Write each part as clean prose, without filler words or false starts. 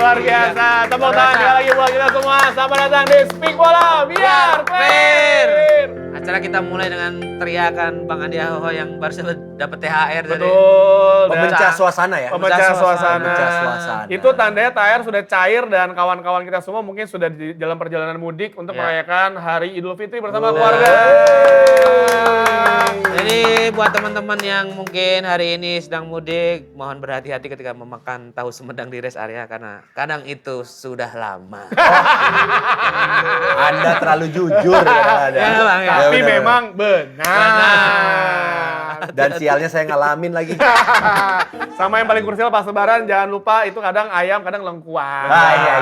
luar biasa. Tepuk tangan sekali lagi buat kita semua. Selamat datang di Speak Bola Biar Fair. Acara kita mulai dengan teriakan Bang Andi Ahoho yang baru saja dapat THR dari Betul. Pemecah suasana ya. Pemecah suasana. Pemecah suasana. Itu tandanya THR sudah cair dan kawan-kawan kita semua mungkin sudah di dalam perjalanan mudik untuk merayakan Hari Idul Fitri bersama keluarga. Jadi buat teman-teman yang mungkin hari ini sedang mudik, mohon berhati-hati ketika memakan tahu sumedang di rest area karena kadang itu sudah lama. Anda terlalu jujur ya. Ya, Bang, ya. Tapi benar. memang benar. Dan sialnya saya ngalamin lagi. Sama yang paling krusial pas lebaran jangan lupa itu kadang ayam kadang lengkuas. Iya.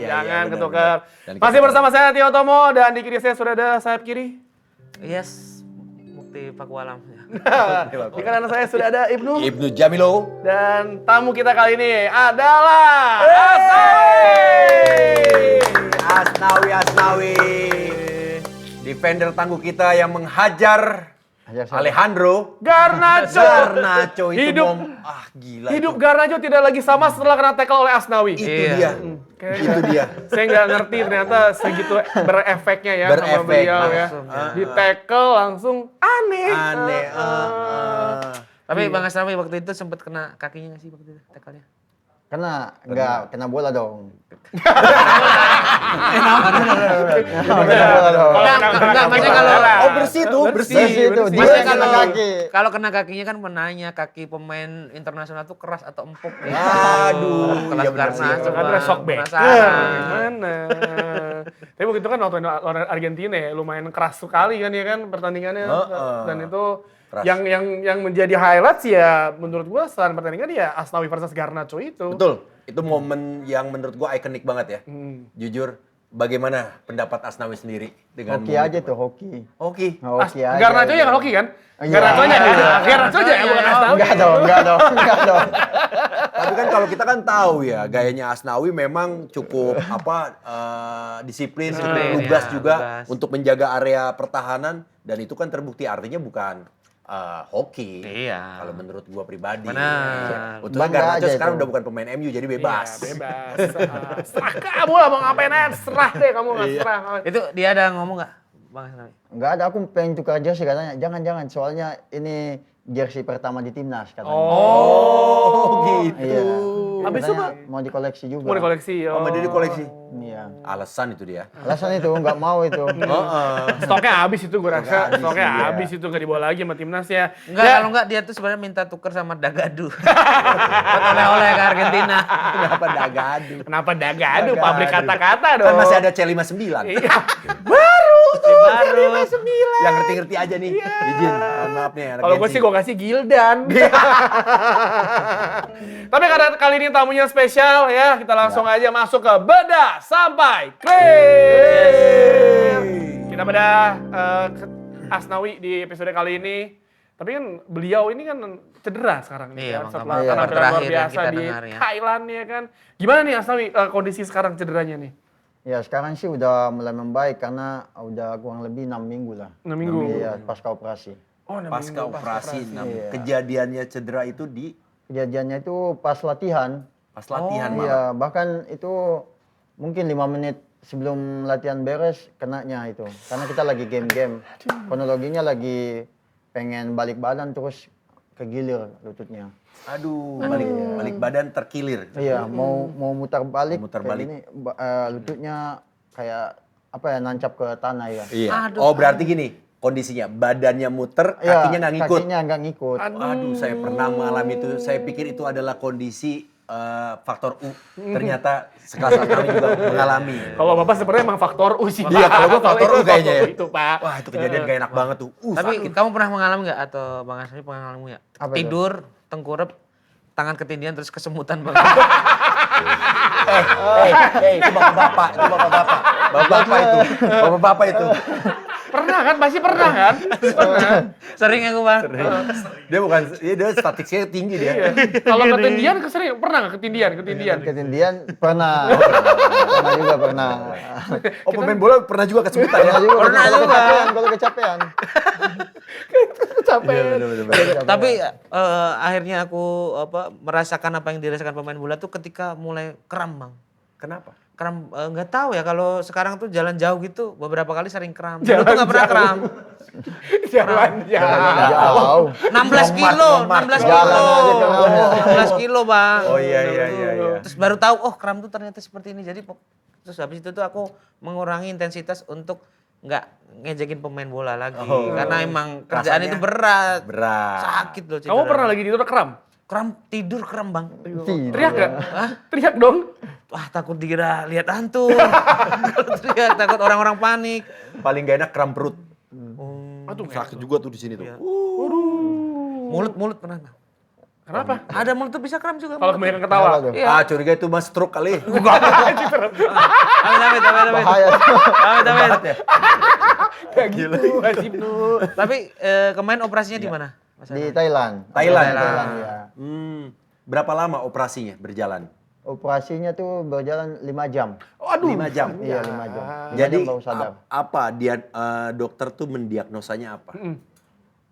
Jangan benar, ketukar. benar. Dan Masih kita- bersama saya Tio Tomo dan di kiri saya sudah ada sayap kiri. Yes, Mukti Pakualam. Di kanan saya sudah ada Ibnu. Ibnu Jamilo. Dan tamu kita kali ini adalah Asnawi. Defender tangguh kita yang menghajar Alejandro Garnacho. itu Hidup- gila. Hidup Garnacho tidak lagi sama setelah kena tackle oleh Asnawi. itu Iya. dia. Kayaknya Itu dia. saya nggak ngerti ternyata segitu berefeknya ya sama Berefek, beliau ya. langsung. Di tackle langsung aneh. Aneh. Tapi Bang Asnawi waktu itu sempat kena kakinya nggak sih waktu itu tackle-nya? Enggak, kena bola dong. Enggak, maksudnya kalau- Oh, bersih tuh, bersih. Bersih itu, dia Maksudnya kena kalau kaki. kalau kena kakinya kan menanya kaki pemain internasional tuh keras atau empuk ya. Aduh, kelas iya benar sih. Garnacho. Kan ada shock back. Penasaran. Gimana? Tapi waktu itu kan waktu lawan Argentina ya lumayan keras sekali kan ya kan pertandingannya. Dan itu Keras. yang menjadi highlight sih ya menurut gua selain pertandingan ya Asnawi versus Garnacho itu. Betul. Itu momen yang menurut gua ikonik banget ya. Jujur, bagaimana pendapat Asnawi sendiri dengan Hoki aja tuh, hoki. Hoki. Hoki aja. Garnacho ya kan hoki kan? Iya. Garnacho-nya kan? Garnacho aja ya bukan Asnawi. Enggak dong. Tapi kan kalau kita kan tahu ya, gayanya Asnawi memang cukup disiplin, lugas ya, juga lugas. untuk menjaga area pertahanan dan itu kan terbukti artinya bukan hoki. Iya. Kalau menurut gua pribadi. Benar. Untungnya Bangga Garnacho aja sekarang itu. udah bukan pemain MU jadi bebas. Iya, bebas. Serah kamu lah mau ngapain aja, serah deh kamu nggak serah. Itu dia ada ngomong nggak Bang Asnawi? Enggak ada, aku pengen tukar jersey katanya. Jangan, soalnya ini jersey pertama di timnas katanya. Oh, gitu. Iya. Habis itu, Katanya mau dikoleksi juga. Mau dikoleksi. Oh, mau dia koleksi. Iya. Alasan itu dia. Alasan itu enggak mau itu. Stoknya habis itu gue rasa. habis, Stoknya iya. habis itu nggak dibawa lagi sama timnas ya. Enggak, kalau enggak dia tuh sebenarnya minta tuker sama Dagadu. Buat oleh-oleh ke Argentina. Kenapa Dagadu? Kenapa Dagadu? Dagadu. Pabrik kata-kata dong. Kan masih ada C59. Iya. Baru. Baru. Yang ngerti-ngerti aja nih. Izin, mohon maaf nih. anak Kalau gue Gen Z. sih gue kasih Gildan. Tapi karena kali ini tamunya spesial ya, kita langsung aja masuk ke bedah sampai clear. Kita bedah ke Asnawi di episode kali ini. Tapi kan beliau ini kan cedera sekarang nih Iya, kan, Bang, setelah kabar penampilan luar terakhir yang biasa kita di dengar ya. Thailand ya kan. Gimana nih Asnawi kondisi sekarang cederanya nih? Ya sekarang sih udah mulai membaik karena udah kurang lebih 6 minggu lah. 6 minggu. Iya, pasca operasi. Oh, 6 Pasca minggu, operasi. Nah, Iya. kejadiannya cedera itu di Kejadiannya itu pas latihan. pas latihan malah. Iya, bahkan itu mungkin 5 menit sebelum latihan beres kenanya itu. Karena kita lagi game-game. Kronologinya lagi pengen balik badan terus kegilir lututnya. Aduh, balik badan terkilir. Iya, mau mutar balik. Mau mutar kayak balik. gini, lututnya kayak apa ya, nancap ke tanah ya. Iya. Aduh. Oh, berarti gini, kondisinya badannya muter, Iya, kakinya nggak ngikut. Kakinya nggak ngikut. Aduh, saya pernah mengalami itu. Saya pikir itu adalah kondisi faktor U. Ternyata sekelas kami juga mengalami. Kalau Bapak sebenarnya emang faktor U sih. Iya, kalau gua faktor U kayaknya ya. Itu, Pak. Wah, itu kejadian gak enak banget tuh. Tapi Sakit. kamu pernah mengalami nggak atau Bang Asnawi pernah mengalami nggak? Apa itu? Tidur, tengkurap, tangan ketindihan terus kesemutan Bang. Itu bapak-bapak, Bapak-bapak itu. Pernah kan? Pasti pernah kan? Pernah. Sering aku Bang. Dia statistiknya tinggi dia. Iya. Kalau ketindian kesering pernah nggak ketindian? Ketindian pernah. Pernah juga pernah. Oh, pemain bola pernah juga kesemutan ya? Pernah juga Pernah kalau juga. kecapean, kalau kecapean. capek. Iya, bener-bener. Tapi akhirnya aku merasakan apa yang dirasakan pemain bola tuh ketika mulai kram, Bang. Kenapa? Kram nggak tahu ya, kalau sekarang tuh jalan jauh gitu beberapa kali sering kram. Dulu tuh nggak pernah kram. Jalan Jauh. 16 kilo, 16 kilo. Jalan aja kram. 16 kilo, Bang. Oh iya. Terus baru tahu oh kram tuh ternyata seperti ini. Jadi terus habis itu tuh aku mengurangi intensitas untuk nggak ngejekin pemain bola lagi. Karena emang kerjaan Rasanya itu berat. berat. Sakit loh Kamu pernah lagi tidur kram? tidur kram, Bang. Teriak gak? Teriak dong. Wah, takut dikira lihat hantu. Kalau teriak takut orang-orang panik. Paling gak enak kram perut. Aduh, Sakit juga tuh di sini tuh. Mulut pernah, Bang. kenapa? Ada mulut tuh bisa kram juga. Kalau mulut. kebanyakan ketawa. Kenapa tuh? Iya. Ah, curiga itu mas stroke kali. Amit. Bahaya tuh. Amit. Kayak gitu, wajib tuh. Tapi kemarin operasinya di mana? Mas Di Adnan? Thailand. Thailand. Thailand ya. Berapa lama operasinya berjalan? Operasinya tuh berjalan 5 jam. Aduh. 5 jam. Iya, 5 jam. Jadi Lima jam baru sadar. apa dia dokter tuh mendiagnosanya apa?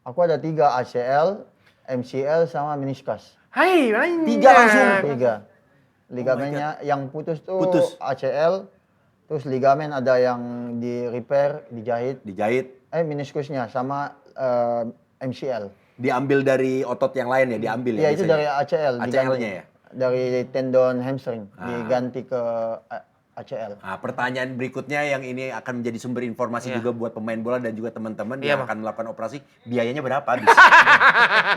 Aku ada 3 ACL, MCL sama meniskus. Hai, banyak. 3 langsung. 3. Ligamennya yang putus tuh Putus. ACL, terus ligamen ada yang di repair, dijahit. Dijahit, Meniskusnya sama MCL. diambil dari otot yang lain ya, diambil ya. Iya itu biasanya? dari ACL. ACL-nya ya. Dari tendon hamstring diganti ke ACL. Nah, pertanyaan berikutnya yang ini akan menjadi sumber informasi juga buat pemain bola dan juga teman-teman Iya, yang Bang. akan melakukan operasi. Biayanya berapa habis?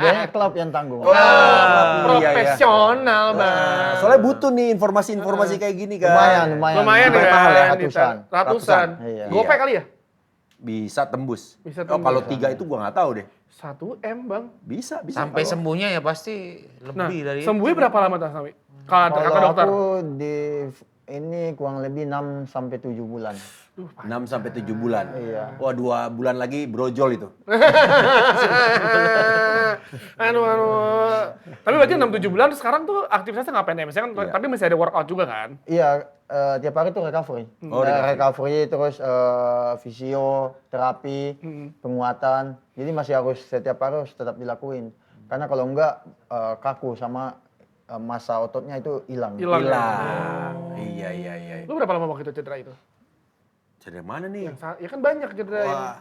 Biasanya klub yang tanggung. Iya, Profesional, Bang. Soalnya butuh nih informasi-informasi kayak gini kan. Lumayan. Lumayan Lumayan ya. mahal ya, ratusan. Ratusan. Iya. Gopay kali ya? Bisa tembus. Bisa Oh, tembus. kalau 3 itu gua nggak tahu deh. 1 M, Bang. Bisa. Sampai Kalau- sembuhnya ya pasti Nah, lebih dari sembuhnya berapa lama Tas Nawi? Kata Kalau dokter. aku di ini kurang lebih 6 sampai 7 bulan. 6 sampai 7 bulan. Iya. Wah, 2 bulan lagi brojol itu. Anu. Tapi berarti 6-7 bulan sekarang tuh aktivitasnya ngapain ya? Misalnya kan, tapi masih ada workout juga kan? Iya, tiap hari tuh recovery. Oh, recovery terus fisio, terapi, penguatan. Jadi masih harus setiap hari harus tetap dilakuin. Karena kalau enggak kaku sama massa ototnya itu hilang. Hilang. Iya. Lu berapa lama waktu itu cedera itu? Cedera mana nih? Ya kan banyak cedera yang... Wah.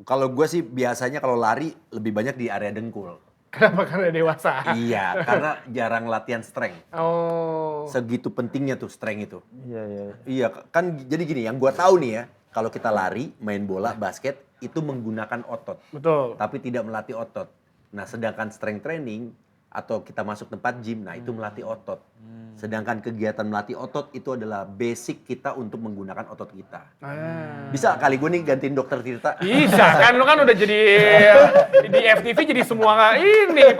Kalau gue sih biasanya kalau lari lebih banyak di area dengkul. Kenapa? Karena dewasa. Iya, karena jarang latihan strength. Oh. Segitu pentingnya tuh strength itu. Iya. Iya, kan jadi gini, yang gue tahu nih ya, kalau kita lari, main bola, basket, itu menggunakan otot. Betul. Tapi tidak melatih otot. Nah, sedangkan strength training atau kita masuk tempat gym, nah itu melatih otot. Sedangkan kegiatan melatih otot itu adalah basic kita untuk menggunakan otot kita. Bisa kali gue nih gantiin dokter Tirta? Bisa kan, lu kan udah jadi di FTV jadi semua ini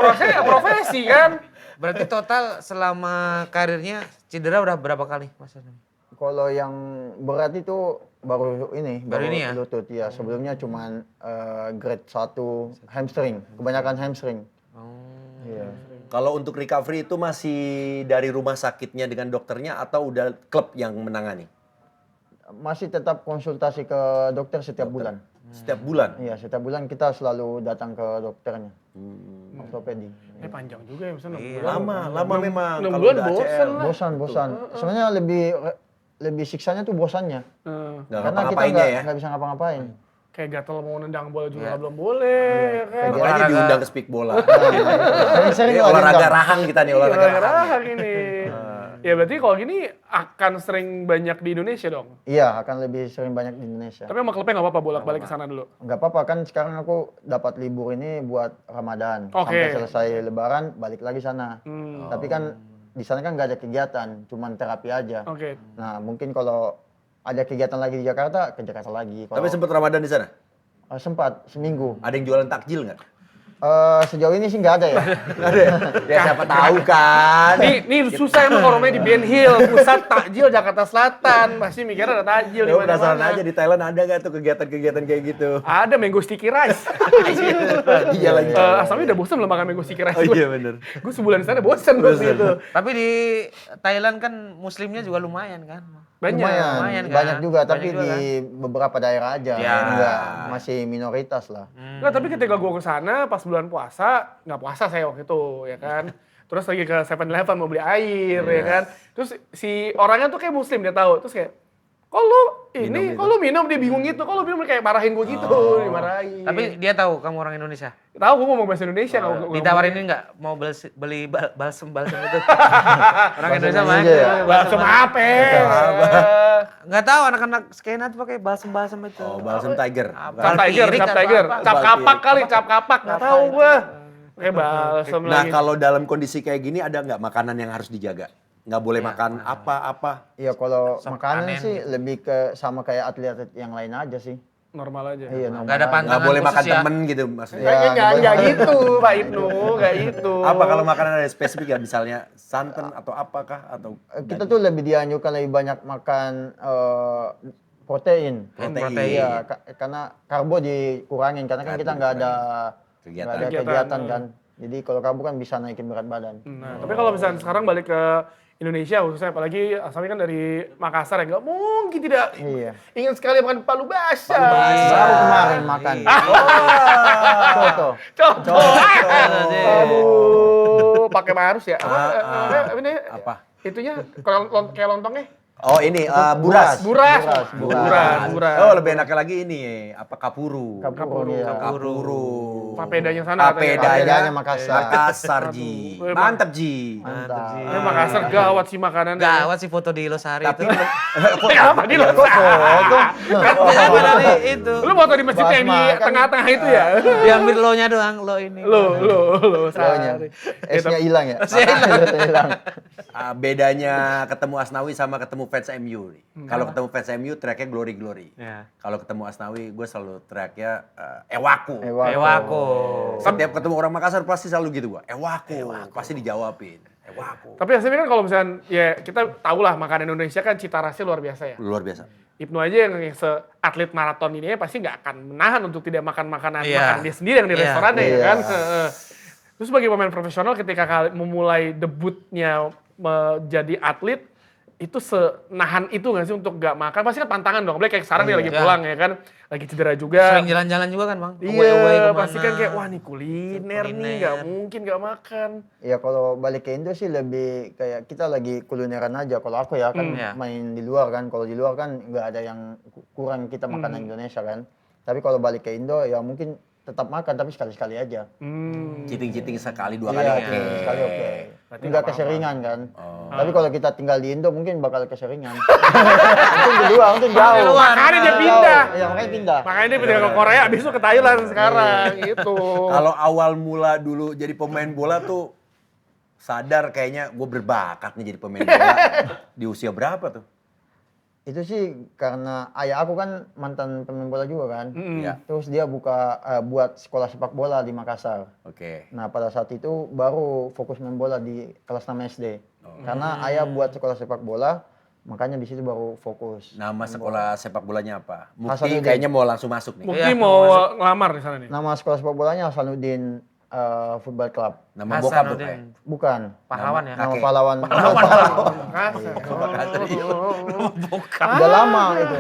profesi kan. Berarti total selama karirnya cedera udah berapa kali, Mas Adnan? Kalau yang berat itu baru ini, Baru ini ya? lutut ya. Sebelumnya cuman grade 1 hamstring, kebanyakan hamstring. Iya. Kalau untuk recovery itu masih dari rumah sakitnya dengan dokternya atau udah klub yang menangani? Masih tetap konsultasi ke dokter setiap bulan. Setiap bulan? Iya, setiap bulan kita selalu datang ke dokternya. Ortopedi. Panjang juga ya, misalnya 6 Iya. bulan. Lama memang. 6 kalau bulan udah bosen ACL. lah. Bosan. Sebenarnya lebih siksanya tuh bosannya. Nggak Karena kita ngapa-ngapainnya ya? nggak bisa ngapa-ngapain. Kayak gatel mau nendang bola juga belum boleh, ya kan? Kayak Makanya diundang ke speak bola. Sering-sering Ini lah olahraga diundang. rahang kita nih, olahraga rahang. Rahang ini. Ya berarti kalau gini akan sering banyak di Indonesia dong. Iya, akan lebih sering banyak di Indonesia. Tapi sama klubnya nggak apa-apa bolak-balik ke sana dulu. Nggak apa-apa kan sekarang aku dapat libur ini buat Ramadan. Oke. Sampai selesai Lebaran balik lagi sana. Tapi kan di sana kan nggak ada kegiatan, cuman terapi aja. Oke. Nah mungkin kalau ada kegiatan lagi di Jakarta, ke Jakarta lagi. Kalau Tapi sempat Ramadan di sana? sempat seminggu. Ada yang jualan takjil nggak? Sejauh ini sih nggak ada ya. Ya siapa tahu kan. Nih susah emang kalau main di Ben Hill, pusat takjil Jakarta Selatan. Pasti mikirnya ada takjil di Ya penasaran mana-mana. aja di Thailand ada gak tuh kegiatan-kegiatan kayak gitu? Ada mango sticky rice. Iya lagi. Asalnya udah bosan belum makan mango sticky rice. Oh iya bener. Gue sebulan di sana bosan waktu itu. Tapi di Thailand kan muslimnya juga lumayan kan. Banyak. Lumayan kan? Banyak juga, Banyak tapi juga di beberapa daerah aja. Ya. Enggak, masih minoritas lah. Nggak, tapi ketika gue kesana pas bulan puasa, nggak puasa saya waktu itu, ya kan. Terus lagi ke 7-Eleven mau beli air, ya kan. Terus si orangnya tuh kayak muslim, dia tahu. Terus kayak, kok lu ini, kok lu minum, dia bingung gitu. Kok lu minum, kayak marahin gue gitu, dimarahin. Tapi dia tahu kamu orang Indonesia. tahu gue ngomong bahasa Indonesia. Ditawarin ini nggak mau beli balsem itu. Orang Indonesia Indonesia main ya? Balsem apa? Nggak tahu anak-anak skena tuh pakai balsem itu. Oh, balsam tiger. Cap tiger, Kirik cap atau tiger. apa? Cap kapak kali, cap kapak. Nggak tahu gue. Kayak balsem Nah, lagi. kalau dalam kondisi kayak gini ada nggak makanan yang harus dijaga? Nggak boleh makan apa-apa. Iya, kalau Sama makanan panen sih lebih ke sama kayak atlet yang lain aja sih. Normal aja. Iya, normal Nggak ada aja. pantangan Nggak boleh khusus makan ya? temen gitu maksudnya. Ya, Nggak gitu, Pak Ibnu. Nggak gitu. Apa kalau makanan ada spesifik ya? Misalnya santan atau apakah? Atau Kita tuh lebih dianjurkan lebih banyak makan protein. protein. Iya, karena karbo dikurangin karena kan kita nggak ada Kegiatan. kegiatan kan. Jadi kalau karbo kan bisa naikin berat badan. Nah, tapi kalau misalnya sekarang balik ke Indonesia khususnya, apalagi asalnya kan dari Makassar ya, nggak mungkin tidak Iya. ingin sekali makan palu basah. Baru kemarin makan. Contoh. Contoh. Aduh, pakai marus ya? Apa ini? Apa? Itunya kayak lontongnya? Oh ini buras. Buras. Buras. Oh lebih enaknya lagi ini apa kapuru. Kapuru. Iya. Kapuru. Papedanya sana katanya. Papedanya Papedanya Makassar. Makassar Ji. Aduh. Mantap Ji. Mantap. Ini Makassar gawat sih makanannya. Gawat sih foto di Losari Tapi itu. Kenapa di Losari? Kan bisa dari itu. Lu foto di masjid yang di Bahas makan. tengah-tengah itu ya? Diambil lo-nya doang, lo ini. Lo, Soalnya Sari. esnya hilang ya. Esnya Esnya hilang. Bedanya ketemu Asnawi sama ketemu fans MU nih. Kalau ketemu fans MU tracknya glory glory. Ya. Kalau ketemu Asnawi gue selalu tracknya ewaku. Ewako. Setiap ketemu orang Makassar pasti selalu gitu gua. Ewaku. Pasti dijawabin. Ewaku. Tapi hasilnya kan kalau misalnya ya kita tahu lah makanan Indonesia kan cita rasanya luar biasa ya. Luar biasa. Ibnu aja yang se-atlet maraton ini pasti nggak akan menahan untuk tidak makan makanan Iya. makan dia sendiri yang di Iya. restorannya ya Iya. kan. Terus sebagai pemain profesional ketika memulai debutnya menjadi atlet itu senahan itu nggak sih untuk nggak makan? Pasti kan pantangan dong. Apalagi kayak sekarang dia lagi Iya. pulang ya kan, lagi cedera juga. Sering jalan-jalan juga kan, Bang? Away-away Iya, kemana. pasti kan kayak wah nih kuliner nih nggak mungkin nggak makan. Ya kalau balik ke Indo sih lebih kayak kita lagi kulineran aja. Kalau aku ya kan Iya. main di luar kan. Kalau di luar kan nggak ada yang kurang kita makanan Indonesia kan. Tapi kalau balik ke Indo ya mungkin tetap makan tapi sekali-sekali aja. Cheating-cheating sekali dua kali Iya, oke. sekali oke. Berarti Enggak nggak keseringan kan. Oh. Tapi kalau kita tinggal di Indo mungkin bakal keseringan. Untung di luar, untung jauh. Makanya dia pindah. Iya, makanya pindah. Makanya dia pindah ke Korea, abis itu ke Thailand sekarang gitu. Kalau awal mula dulu jadi pemain bola tuh sadar kayaknya gue berbakat nih jadi pemain bola. Di usia berapa tuh? Itu sih karena ayah aku kan mantan pemain bola juga kan. Iya. Terus dia buat sekolah sepak bola di Makassar. Oke. Nah pada saat itu baru fokus main bola di kelas 6 SD. Karena ayah buat sekolah sepak bola, makanya di situ baru fokus. Nama sekolah sepak bolanya apa? Mukti Hasanuddin. kayaknya mau langsung masuk nih. Mukti Iya, mau ngelamar di sana nih. Nama sekolah sepak bolanya Hasanuddin Football Club. Nama bokap tuh kayak. Hasanuddin. Bukan. Pahlawan ya? Nama Kakek. pahlawan. Makassar. Udah lama itu.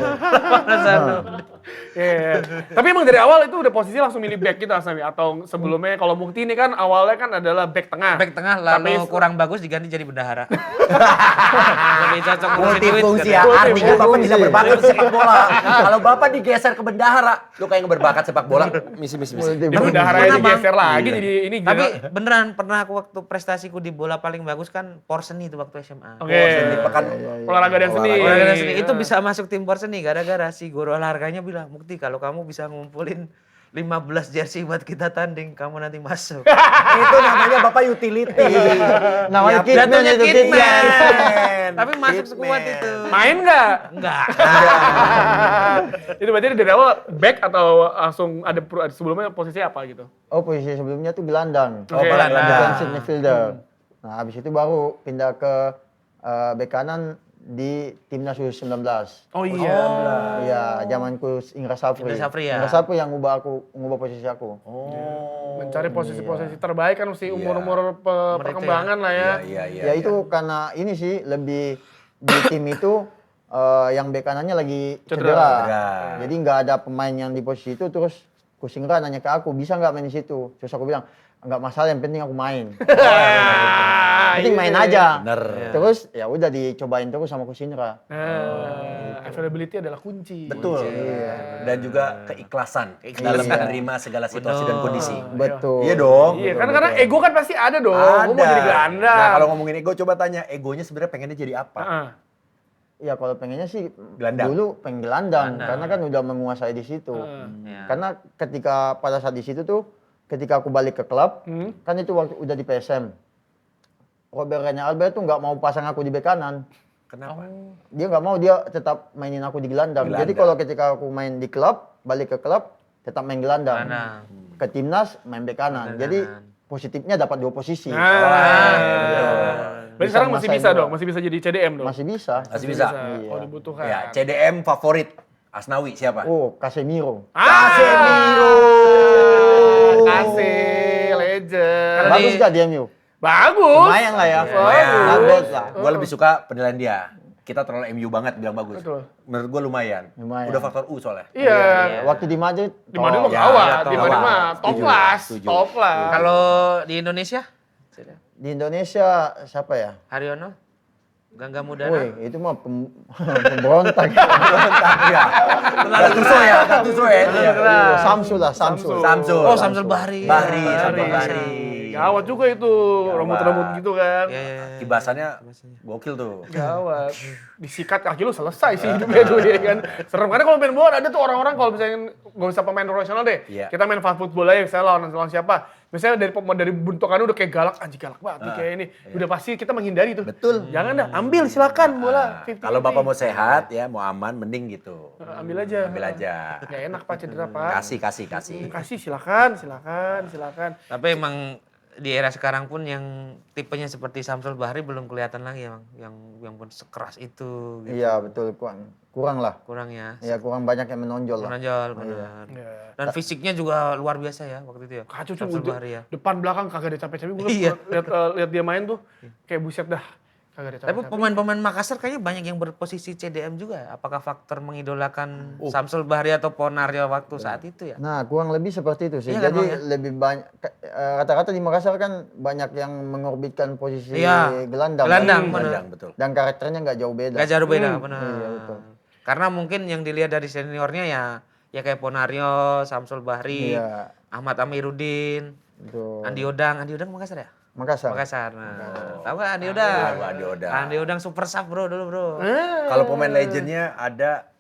Iya. Tapi emang dari awal itu udah posisi langsung milih back gitu Asnawi? Atau sebelumnya kalau Mukti ini kan awalnya kan adalah back tengah. Back tengah lalu Tapi- kurang bagus diganti jadi bendahara. Lebih cocok ngurusin duit. Multifungsi kan. ya, artinya Bapak Multifungsi. tidak berbakat di sepak bola. Kalau Bapak digeser ke bendahara, lu kayak yang berbakat sepak bola, misi. Di bendaharanya Pernah, Bang. digeser lagi jadi ini. Tapi beneran pernah aku waktu prestasiku di bola paling bagus kan Porseni itu waktu SMA. Oke. Seni pekan Olahraga dan seni. Olahraga Olahraga seni itu bisa masuk tim Porseni gara-gara si guru olahraganya bilang, "Mukti kalau kamu bisa ngumpulin 15 jersey buat kita tanding, kamu nanti masuk. Itu namanya Bapak utility. Namanya Iya, Kitman Jatuhnya itu, Kitman. Kitman. Tapi masuk Kitman. sekuat itu. Main nggak? Enggak. Itu berarti dari awal back atau langsung ada sebelumnya posisi apa gitu? Oh, posisi sebelumnya tuh gelandang. Oh, gelandang. Defensive midfielder. Nah, habis itu baru pindah ke bek kanan di timnas U19. Oh iya. Iya, zamanku Indra Safri. Indra Safri ya. Indra Safri yang ngubah posisi aku. Mencari posisi-posisi terbaik kan mesti umur-umur perkembangan lah ya. Iya. Ya itu karena ini sih lebih di tim itu yang bek kanannya lagi cedera. Jadi nggak ada pemain yang di posisi itu, terus Coach Indra nanya ke aku, bisa nggak main di situ? Terus aku bilang, nggak masalah, yang penting aku main. Penting main aja. Bener. Terus ya udah dicobain terus sama Coach Indra. Availability adalah kunci. Betul. Dan juga keikhlasan dalam menerima segala situasi dan kondisi. Betul. Iya dong. Iya, kan karena ego kan pasti ada dong. Gue mau Ada. jadi gelandang. Nah, kalau ngomongin ego, coba tanya egonya sebenarnya pengennya jadi apa? Heeh. Ya kalau pengennya sih Gelandang. dulu pengen gelandang karena kan udah menguasai di situ. Ya. Karena ketika pada saat di situ tuh ketika aku balik ke klub, kan itu waktu udah di PSM. Robert Rene Albert tuh nggak mau pasang aku di bek kanan. Kenapa? Dia nggak mau, dia tetap mainin aku di gelandang. Jadi kalau ketika aku main di klub, balik ke klub, tetap main gelandang. Ke timnas main bek kanan. Jadi positifnya dapat 2 posisi. Berarti sekarang masih bisa dong, masih bisa jadi CDM dong. Masih bisa. Masih bisa. Kalau dibutuhkan. Ya, CDM favorit Asnawi siapa? Oh, Casemiro. Casemiro. Kasih, legend. Bagus gak dia MU? Bagus. Lumayan lah ya. Lumayan. Bagus lah. Gue lebih suka penilaian dia. Kita terlalu MU banget bilang bagus. Betul. Menurut gue lumayan. Lumayan. Udah faktor U soalnya. Iya. Waktu di Madrid, Di Madrid mah Ya, gawat, iya, di Madrid mah top Setuju, class, setuju. top class. Kalau di Indonesia? di Indonesia siapa ya? Haryono? Gangga Mudana? Woi, itu mah pemberontak. Iya. Gattuso ya. Samsul lah, Samsul. Samsul. Oh, Samsul Bahri. Samsul Bahri. Gawat juga itu, rambut-rambut gitu kan. Iya. Kibasannya gokil tuh. Gawat. Disikat kaki lu selesai sih hidupnya tuh ya kan. Serem. Karena kalau main bola ada tuh orang-orang kalau misalnya nggak usah pemain profesional deh. Iya. Kita main fast football aja, misalnya lawan siapa. Misalnya dari bentukannya udah kayak galak, anjing galak banget nih kayak ini. Udah pasti kita menghindari tuh. Betul. Jangan dah, ambil silakan bola. 50-50. Kalau Bapak mau sehat ya, mau aman, mending gitu. Ambil aja. Ambil aja. Nggak enak Pak cedera Pak. Kasih. Kasih silakan. Tapi emang di era sekarang pun yang tipenya seperti Samsul Bahri belum kelihatan lagi emang yang pun sekeras itu gitu. Iya, betul, kurang lah. Kurang ya. Ya kurang banyak yang menonjol lah. Menonjol benar. Iya. Dan fisiknya juga luar biasa ya waktu itu ya. Kacau Samsul cuma Bahri ya. depan belakang kagak ada capek-capek. Gue Iya. lihat dia main tuh kayak buset dah. Kagak ada Tapi capek-capek. pemain-pemain Makassar kayaknya banyak yang berposisi CDM juga. Apakah faktor mengidolakan Samsul Bahri atau Ponario waktu saat itu ya? Nah, kurang lebih seperti itu sih. Iya kan, Jadi Bang, ya? lebih banyak rata-rata di Makassar kan banyak yang mengorbitkan posisi Iya, gelandang. gelandang, kan? bener. Gelandang, betul. Dan karakternya nggak jauh beda. Gak jauh beda, benar. Iya, betul. Karena mungkin yang dilihat dari seniornya ya kayak Ponario, Samsul Bahri, Iya, Ahmad Amiruddin, betul. Andi Odang Makassar ya? Makassar. Makassar. Nah, tahu gak Andi Odang? Tahu Andi Odang. Andi Odang super sub bro dulu bro. Kalau pemain legendnya ada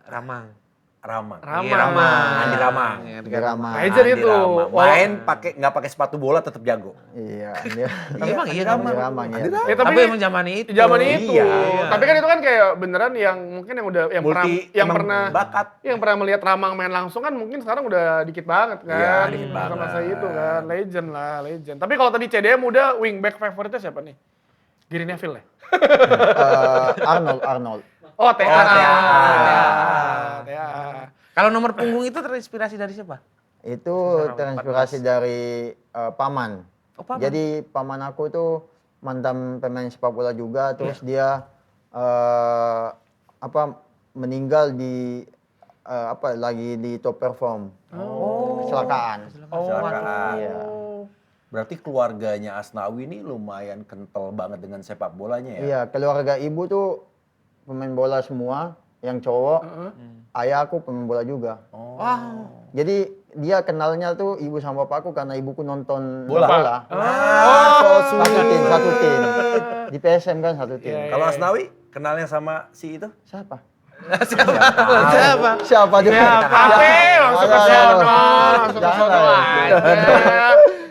Ramang. Ramang. Iya, Ramang. Andi Ramang. Iya, Di Rama. Legend Andi itu. Ramang. Main nggak pakai sepatu bola tetap jago. Iya, dia. Tapi emang iya Di Ramang. Ramang ya. Tapi emang zaman itu. Zaman itu. Iya. Tapi kan itu kan kayak beneran yang mungkin yang udah yang pernah Multi, yang emang pernah bakat. yang pernah melihat Ramang main langsung kan mungkin sekarang udah dikit banget kan. Iya, dikit banget. Masa itu kan legend lah, legend. Tapi kalau tadi CDM udah wingback favoritnya siapa nih? Gary Neville ya? Arnold. Oh, TA. TA. TA. Kalau nomor punggung itu terinspirasi dari siapa? Itu terinspirasi dari paman. Oh, paman. Jadi paman aku tuh mantan pemain sepak bola juga, terus dia meninggal di lagi di top perform. Kecelakaan. Kecelakaan. Iya. Berarti keluarganya Asnawi ini lumayan kental banget dengan sepak bolanya ya? Iya, keluarga ibu tuh pemain bola semua, yang cowok. Ayah aku pemain bola juga. Jadi dia kenalnya tuh ibu sama bapakku karena ibuku nonton bola. Satu tim. Di PSM kan satu tim. Kalau Asnawi kenalnya sama si itu? Siapa? Siapa? Siapa dia? Apa? Langsung ke sono, langsung ke sono aja.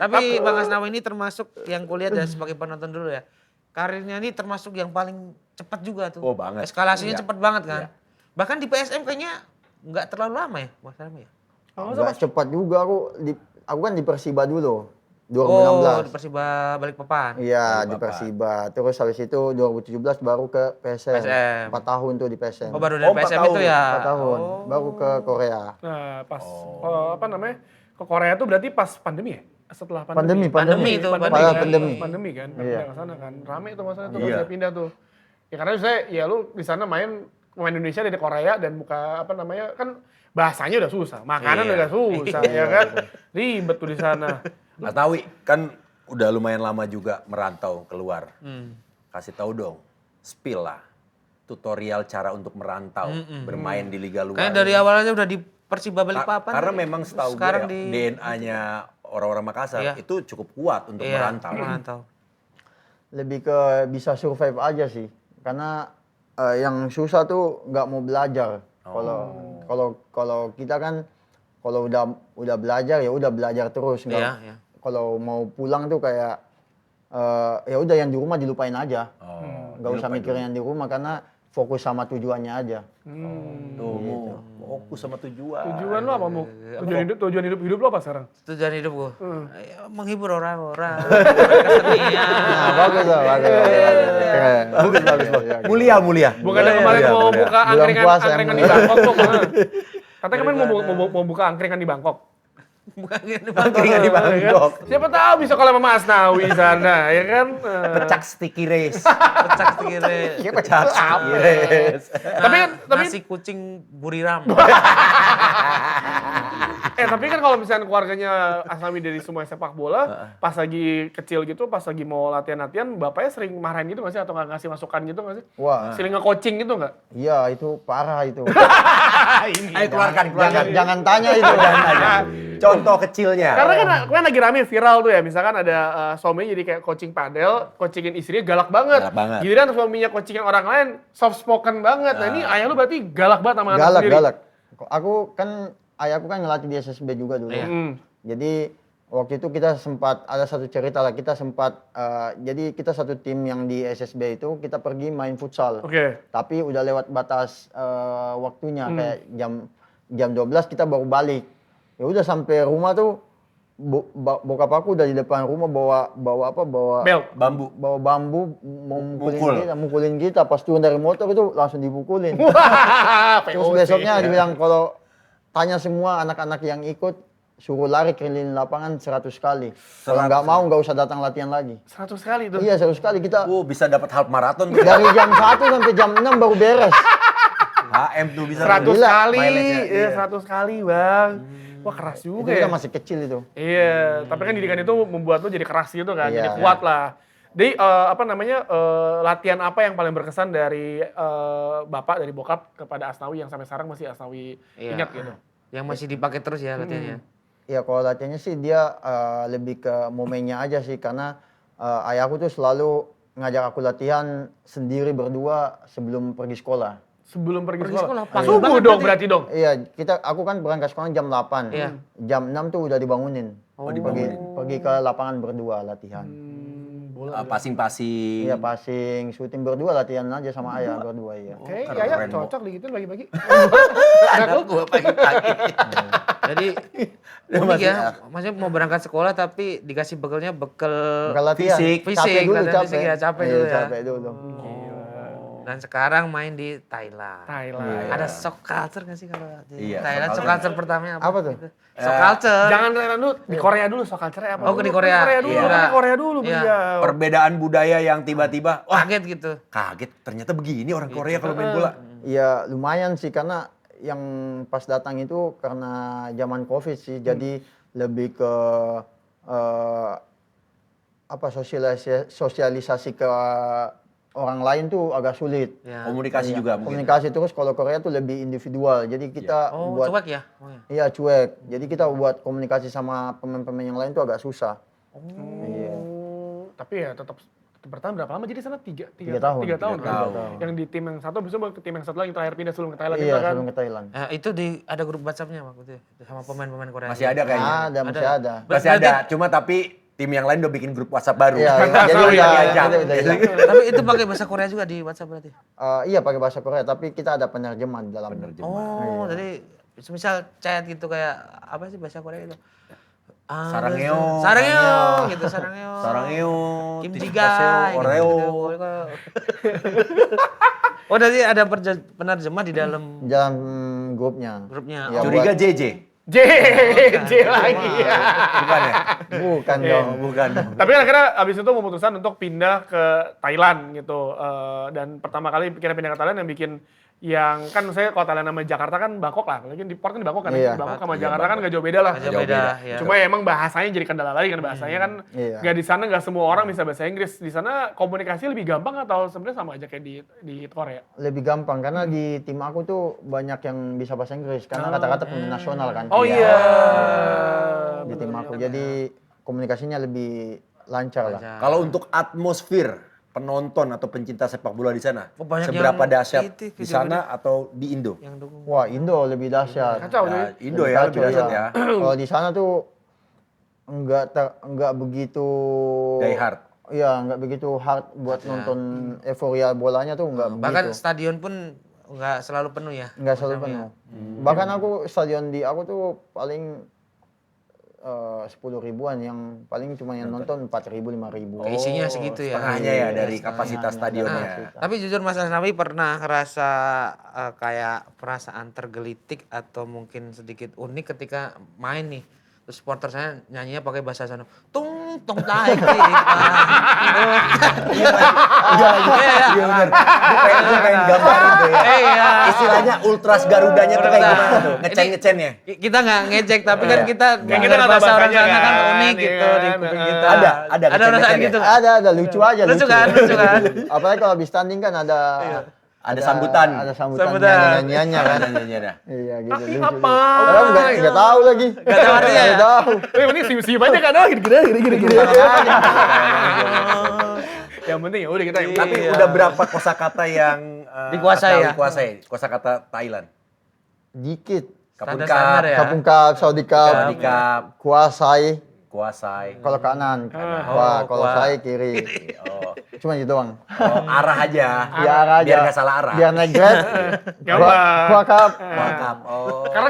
Tapi Bang Asnawi ini termasuk yang kulihat ya sebagai penonton dulu ya. Karirnya ini termasuk yang paling cepat juga tuh. Oh, banget. Eskalasinya Iya. cepat banget kan. Iya. Bahkan di PSM kayaknya nggak terlalu lama ya Mas Asnawi ya. Nggak cepat juga aku kan di Persiba dulu. Oh, 2016. di Persiba Balikpapan. Iya, di Balikpapan. Persiba. Terus habis itu 2017 baru ke PSM. PSM. 4 tahun tuh di PSM. Oh, baru dari 4 PSM tahun. itu ya. 4 tahun. Baru ke Korea. Nah, pas apa namanya? Ke Korea tuh berarti pas pandemi ya? Setelah pandemi. Pandemi itu, Pandemi Pada kan? pandemi. Pandemi kan. Iya. Pindah ke sana kan. Rame tuh masalah tuh pas Iya. saya pindah tuh. Ya karena saya ya lu di sana main Indonesia dari Korea dan buka apa namanya kan bahasanya udah susah, makanan Iya. udah susah ya kan. Ribet tuh di sana. Mas Nawi kan udah lumayan lama juga merantau keluar. Kasih tahu dong, spill lah tutorial cara untuk merantau, bermain di liga luar. Kayaknya dari awalnya udah di Persiba Balikpapan. Karena memang setahu gue sekarang ya, di DNA-nya orang-orang Makassar Iya. itu cukup kuat untuk iya, merantau. merantau. Lebih ke bisa survive aja sih. Karena yang susah tuh nggak mau belajar. Kalau kita kan kalau udah belajar ya udah belajar terus. Nggak, Iya, iya. Kalau mau pulang tuh kayak ya udah yang di rumah dilupain aja. Nggak usah mikirin yang di rumah karena fokus sama tujuannya aja. Tuh, fokus sama tujuan. Tujuan lu apa, Mu? Tujuan hidup lu apa sekarang? Tujuan hidup gua. Ayo, menghibur orang-orang. Kesenian. Nah, bagus lah, bagus. Keren. Bagus. Iya, Mulia. Bukannya kemarin Mulia, mau mulia. buka Bulan puasa angkringan di yang Bangkok tuh. Katanya kemarin mau buka angkringan di Bangkok. Bukan gitu. Angkringan di Ya kan? Bangkok. Siapa tahu bisa kalau sama Mas Asnawi di sana, ya kan? Pecak sticky race. Pecak sekire. Pecak sticky race. Tapi Nasi kucing buriram. tapi kan kalau misalnya keluarganya Asnawi dari semua sepak bola, pas lagi kecil gitu, pas lagi mau latihan-latihan, bapaknya sering marahin gitu nggak sih? Atau nggak ngasih masukan gitu nggak sih? Wah, Sering nge-coaching gitu nggak? iya itu parah itu. Ayo keluarkan. Jangan tanya itu. Contoh kecilnya. Karena kan lagi rame viral tuh ya, misalkan ada suaminya jadi kayak coaching padel, coachingin istrinya galak banget. Galak banget. Giliran suaminya coachingin orang lain, soft spoken banget. Nah ini ayah lu berarti galak banget sama anak Galak, sendiri. galak. Ayahku kan ngelatih di SSB juga dulu. Iya. Jadi waktu itu kita sempat ada satu cerita lah, kita sempat jadi kita satu tim yang di SSB itu kita pergi main futsal. Oke. Tapi udah lewat batas waktunya kayak jam 12 kita baru balik. Ya udah sampai rumah tuh bokap aku udah di depan rumah bawa Belt. Bambu. bawa bambu mau Mukul. mukulin kita pas turun dari motor itu langsung dipukulin. Terus POC. besoknya dibilang kalau tanya semua anak-anak yang ikut suruh lari keliling lapangan 100 kali. Kalau nggak mau nggak usah datang latihan lagi. 100 kali tuh. Iya 100 kali kita Bisa dapat half marathon. dari jam 1 sampai jam 6 baru beres. HM tuh bisa. 100 Gila, kali, mileage-nya, ya iya. 100 kali bang. Wah keras Itu juga kita ya. masih kecil itu. Iya, tapi kan didikan itu membuat lu jadi keras gitu kan, Iya. jadi kuat lah. Jadi latihan apa yang paling berkesan dari bapak, dari bokap kepada Asnawi yang sampai sekarang masih Asnawi Iya. ingat gitu? Yang masih dipakai terus ya latihannya. Ya kalau latihannya sih dia lebih ke momennya aja sih karena ayahku tuh selalu ngajak aku latihan sendiri berdua sebelum pergi sekolah. Sebelum pergi Pergi sekolah? sekolah, pagi Subuh banget dong berarti. berarti dong? Iya, aku kan berangkat sekolah jam 8. Iya. Jam 6 tuh udah dibangunin. dibangunin. Pergi ke lapangan berdua latihan. Bola. Passing-passing. Iya, passing, syuting berdua latihan aja sama ayah berdua iya. Oke, keren, ya Mo. cocok digituin bagi-bagi. Anak gua pagi-pagi. Jadi unik ya, maksudnya mau berangkat sekolah tapi dikasih bekalnya bekal Bekal latihan. fisik. Capek dulu, latihan capek. fisik ya, capek Iya, dulu ya. capek dulu. Dan sekarang main di Thailand. Thailand. Ada shock culture nggak sih kalau di Iya, Thailand? shock Shock culture pertamanya apa? Apa tuh? Shock culture. Jangan Thailand dulu, di Korea dulu soal culture-nya apa? Oh, dulu? di Korea. Korea dulu, Iya. kan Korea dulu Iya. beliau. Perbedaan budaya yang tiba-tiba, wah Kaget gitu. kaget ternyata begini orang Korea kalau main bola. Iya, lumayan sih karena yang pas datang itu karena zaman Covid sih. Jadi lebih ke sosialisasi ke orang lain tuh agak sulit. Ya. Komunikasi juga mungkin. Komunikasi terus kalau Korea tuh lebih individual. Jadi kita Oh, buat cuek ya? Oh, ya. iya cuek. Jadi kita buat komunikasi sama pemain-pemain yang lain tuh agak susah. Iya. Tapi ya tetap bertahan berapa lama jadi sana? Tiga tahun. tahun kan? tahun. Yang di tim yang satu, habis itu ke tim yang satu lagi terakhir pindah sebelum ke Thailand Iya, juga kan? sebelum ke Thailand. Itu ada grup WhatsApp-nya waktu itu sama pemain-pemain Korea. Masih ada kayaknya. Masih ada. Masih ada, cuma tapi tim yang lain udah bikin grup WhatsApp baru. Iya, jadi Sorry, udah diajak. udah hilang. Tapi itu pakai bahasa Korea juga di WhatsApp berarti. Iya pakai bahasa Korea, tapi kita ada penerjemah di dalam. Oh, jadi misal chat gitu kayak apa sih bahasa Korea itu? Sarangeo. Sarangeo gitu, sarangeo. Sarangeo, Kimjiga, Oreo. Oh, jadi ada penerjemah di dalam Dalam grupnya. grupnya. Iya, Oh, Curiga buat- JJ. J lagi ya. Bukan ya? Bukan dong. Bukan. Tapi kan akhirnya abis itu memutuskan untuk pindah ke Thailand gitu. Dan pertama kali kira pindah ke Thailand yang bikin yang kan saya kalau Thailand sama Jakarta kan Bangkok lah. Lagi di port kan di Bangkok kan. Iya. Bangkok sama Iya, Jakarta kan Bangkok. gak jauh beda lah. Nggak jauh beda, ya. Cuma ya emang bahasanya jadi kendala lagi kan. Bahasanya kan Iya. nggak di sana nggak semua orang bisa bahasa Inggris. Di sana komunikasi lebih gampang atau sebenarnya sama aja kayak di Korea? Lebih gampang karena di tim aku tuh banyak yang bisa bahasa Inggris karena kata-kata pemain nasional kan. Oh iya. Di tim aku. Jadi komunikasinya lebih lancar lah. Kalau untuk atmosfer penonton atau pencinta sepak bola di sana, Oh, banyak seberapa yang dahsyat itu, di sana atau di Indo? yang dukung. Wah, Indo lebih dahsyat. Kacau Nah, sih. Indo ya lebih Kacau, dahsyat iya. ya. Kalau di sana tuh enggak begitu Die hard. Iya, enggak begitu hard buat nonton euforia bolanya tuh enggak Bahkan begitu. stadion pun nggak selalu penuh ya. Enggak selalu penuh. Bahkan aku stadion di aku tuh paling 10 ribuan yang paling cuma yang nonton 4.000 5.000. Isinya segitu ya. Setengahnya ya dari kapasitas stadionnya. Tapi jujur Mas Asnawi pernah ngerasa kayak perasaan tergelitik atau mungkin sedikit unik ketika main nih. Terus supporter saya nyanyinya pakai bahasa sana. Tung tung tai. Iya benar. Gue pengen gambarin tuh ya. Iya. Istilahnya ultras Garudanya tuh kayak Ultras. gimana tuh? Ini- Ngecen-ngecennya. Kita nggak ngejek tapi kan kita Kayak kita nggak tahu bahasa orang bahasanya sana kan kan, unik iya gitu di kan, kuping heeh. kita. Ada Ada perasaan ngecen-ngecennya? gitu. Ada lucu aja Lucu kan, lucu kan. Apalagi kalau habis tanding kan ada Ada sambutan. Ada sambutan Sambutan. nyanyiannya kan. Nyanyiannya dah. Iya gitu. Tapi lucu. apa? Orang enggak tahu lagi. Nggak tahu artinya ya? Nggak tahu. Yang penting siu-siu aja kan, gini. Yang penting ya udah kita yang Tapi Iya. udah berapa kosakata yang Dikuasai Asnawi ya? kuasai? Kosakata Thailand. Dikit. Kapun Standar-standar Cup, ya. Kapung Cup, Saudi Cup, Saudi Cup, kuasai. kuasai. Kalau kanan, Oh, wah kalau kuah. saya kiri. Oh, Cuma itu doang. arah aja. Ya arah aja. Biar nggak salah arah. Biar naik grade. Gampang. Kuah Cup. Mantap. Oh. Karena